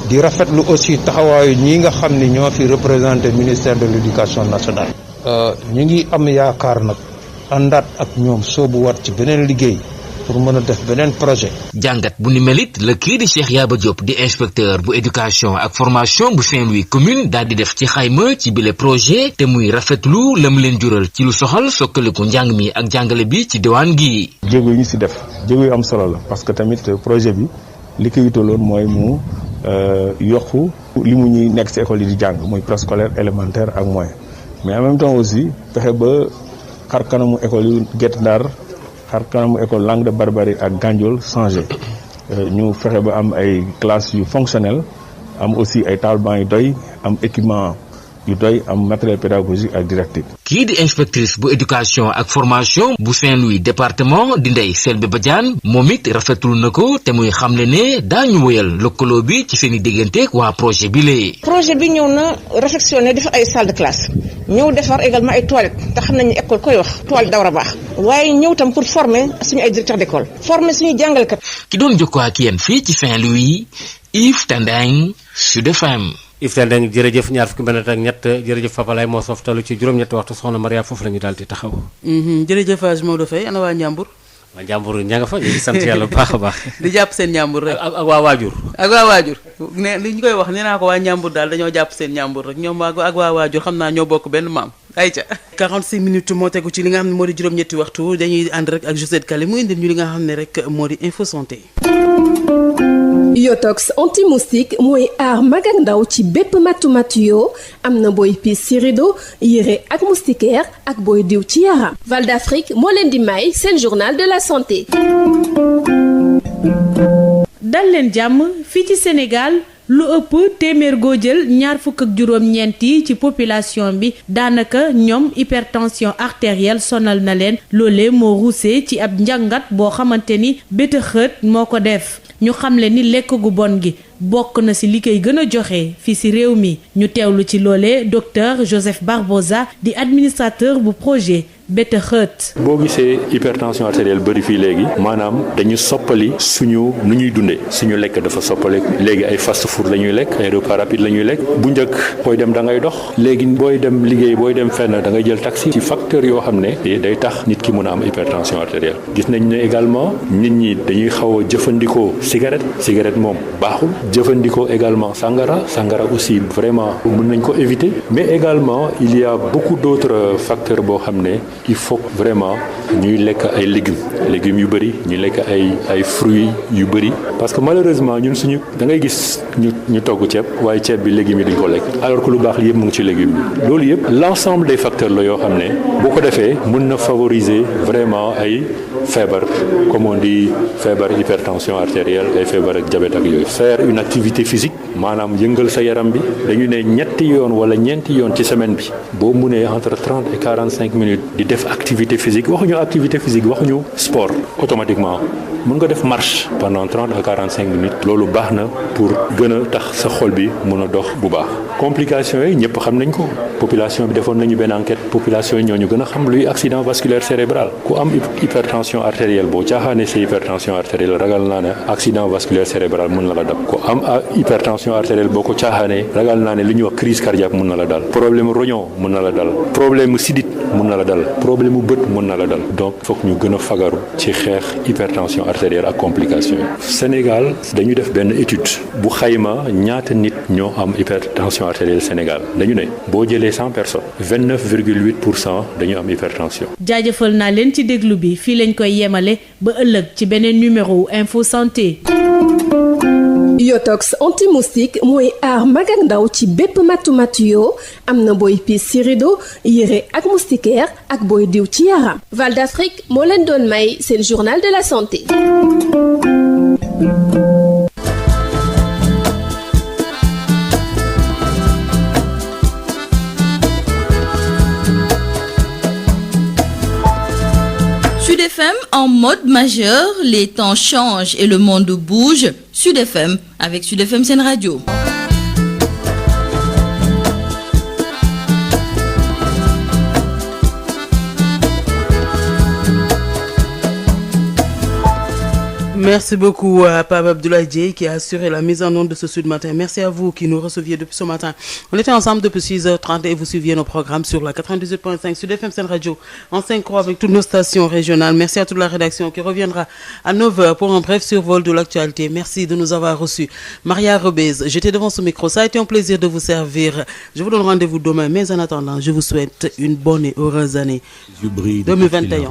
di rafetlu aussi taxawaayu ñi nga xam ni ñoo fi représenté ministère de l'éducation nationale. ñu ngi am yaakaar nag àndaat ak ñoom soobu wat ci beneen liggéey pour mën a def beneen projet. jàngat bu ni melit la kii di Cheikh Yaba Diop di inspecteur bu éducation ak formation bu Saint-Louis commune daal di def ci xayma ci bile projet te muy rafetlu la mu leen jural ci lu soxal sokkaliku njàng mi ak jàngale bi ci diwaan gi. jéego yi ñu si def jéego yu am solo la parce que tamit projet bi li ko yitaloon mooy mu yokku li mu ñuy nekk ci école yi di jàng muy préscolaire élémentaire ak moyen mais en même temps aussi fexe ba xar kanamu école yu Guet Ndar xar kanamu école Langue de Barbarie ak Gandiol changé ñu fexe ba am ay classes yu fonctionnelles am aussi ay table-bancs yu doy am équipement yu doy am matériel pédagogique ak didactique. kii di inspectrice bu éducation ak formation bu Saint-Louis département di Ndeye Selbe Badiane moom it rafetul na ko te muy xamle ne daañu woyal lëkkaloo bi ci seen i digganteeg waa projet bi lee. projet bi ñëw na réfectionné defar ay salle de classe ñëw defar également ay toilettes te xam nañu école koy wax toilette da war a baax waaye ñëw tam pour former suñu ay directeur d'école former suñu jàngalekat. ki doon jokkoo ak yéen fii ci Saint-Louis Yves Tendeng Sud FM. Yves Tendeng jërëjëf ñaar fukki minute ak ñett jërëjëf Fapalaay moo softalu ci juróom-ñetti waxtu soxna Maria foofu la ñu daal di taxaw. jërëjëf Aj Maodo Faye ana waa Njàmbur. waa njàmbur ña nga fa ñu ngi sant yàlla bu baax a baax. di jàpp seen njàmbur rek. ak waa waajur. ak waa waajur ne li ñu koy wax nee naa ko waa njàmbur daal dañoo jàpp seen njàmbur rek ñoom ak waa waajur xam naa ñoo bokk benn maam. ayca 46 minutes moo tegu ci li nga xam ne moo di juróom-ñetti waxtu dañuy ànd rek ak Josette Kale mu indil ñu li nga xam ne rek moo di info santé. Yotox anti-moustique mooy aar mag ak ndaw ci bépp matu-matu yoo am na booy piis ci rido yére ak moustiquaire ak booy diw ci yaram. Val d'Afrique moo leen di may seen journal de la santé. dal leen jàmm fii ci Sénégal lu ëpp téeméer goo jël ñaar fukk ak juróom-ñeent yi ci population bi daanaka ñoom hypertension artérielle sonal na leen loolee moo ruusee ci ab njàngat boo xamante ni bët xët moo ko def. ñu xamle ni lekk gu bon gi bokk na ci li koy gën a joxe fii ci réew mi ñu teewlu ci loolee docteur Joseph Barbosa di administrateur bu projet Bete Xët. boo gisee hypertension artérielle bëri fii léegi maanaam dañu soppali suñu nu ñuy dundee suñu lekk dafa soppali léegi ay fast food la ñuy lekk ay repas rapide la ñuy lekk bu njëkk booy dem da ngay dox léegi booy dem liggéey booy dem fenn da ngay jël taxi ci facteur yoo xam ne day tax nit ki mën a am hypertension artérielle gis nañ ne également nit ñi dañuy xaw a jëfandikoo cigarette moom baaxul jëfandikoo également sangara aussi vraiment mën nañ ko éviter mais également il y a beaucoup d'autres facteurs boo xam ne il faut vraiment ñuy lekk ay légumes yu bëri ñuy lekk ay fruits yu bëri parce que malheureusement ñun suñu da ngay gis ñu togg ceeb waaye ceeb bi légumes yi duñ ko lekk alors que lu baax li yëpp mu ngi ci légumes bi loolu yëpp l'ensemble des facteurs la yoo xam ne boo ko defee mën na favoriser vraiment ay feebar comme on dit feebar hypertension artérielle ay feebar ak diabète ak yooyu. faire une activité physique maanaam yëngal sa yaram bi dañu ne ñetti yoon wala ñeenti yoon ci semaine bi boo mënee entre 30 et 45 minutes di def activité physique waxuñu sport automatiquement mën nga def marche pendant 30 à 45 minutes loolu baax na pour gën a tax sa xol bi mën a dox bu baax. complications yi ñëpp xam nañ ko population bi defoon nañu benn enquête population yi ñooñu gën a xam luy accident vasculaire cérébral ku am hypertension artérielle boo caaxaane sa hypertension artérielle ragal naa ne accident vasculaire cérébral mën na la dab ku am hypertension artérielle boo ko caaxaane ragal naa ne lu ñuy wax crise cardiaque mën na la dal problème rognon mën na la dal problème sidit mën na la dal problème bët mën na la dal donc foog ñu gën a fagaru ci xeex hypertension artérielle ak complications yi. Sénégal dañu def benn étude bu xayma ñaata nit ñoo am hypertension artérielle Sénégal dañu ne boo jëlee 100 personnes 29,8% dañu am hypertension. jaajëfal naa leen ci déglu bi fii lañ koy yemale ba ëllëg ci beneen numéro info santé. Yotox anti-moustique mooy aar mag ak ndaw ci bépp matu-matu yoo am na booy piis ci rido yére ak moustiquaire ak booy diw ci yaram. Val d'Afrique moo leen doon may seen journal de la santé. Sud FM en mode majeur, les temps changent et le monde bouge. Sud FM avec Sud FM Sen Radio. Merci beaucoup à Pape Abdoulaye Dieye qui a assuré la mise en onde de ce Sud Matin. Merci à vous qui nous receviez depuis ce matin. On était ensemble depuis 6h30 et vous suiviez nos programmes sur la 98.5 Sud FM Sen Radio en synchro avec toutes nos stations régionales. Merci à toute la rédaction qui reviendra à 9h pour un bref survol de l'actualité. Merci de nous avoir reçus. Maria Rebez, j'étais devant ce micro. Ça a été un plaisir de vous servir. Je vous donne rendez-vous demain, mais en attendant, je vous souhaite une bonne et heureuse année 2021.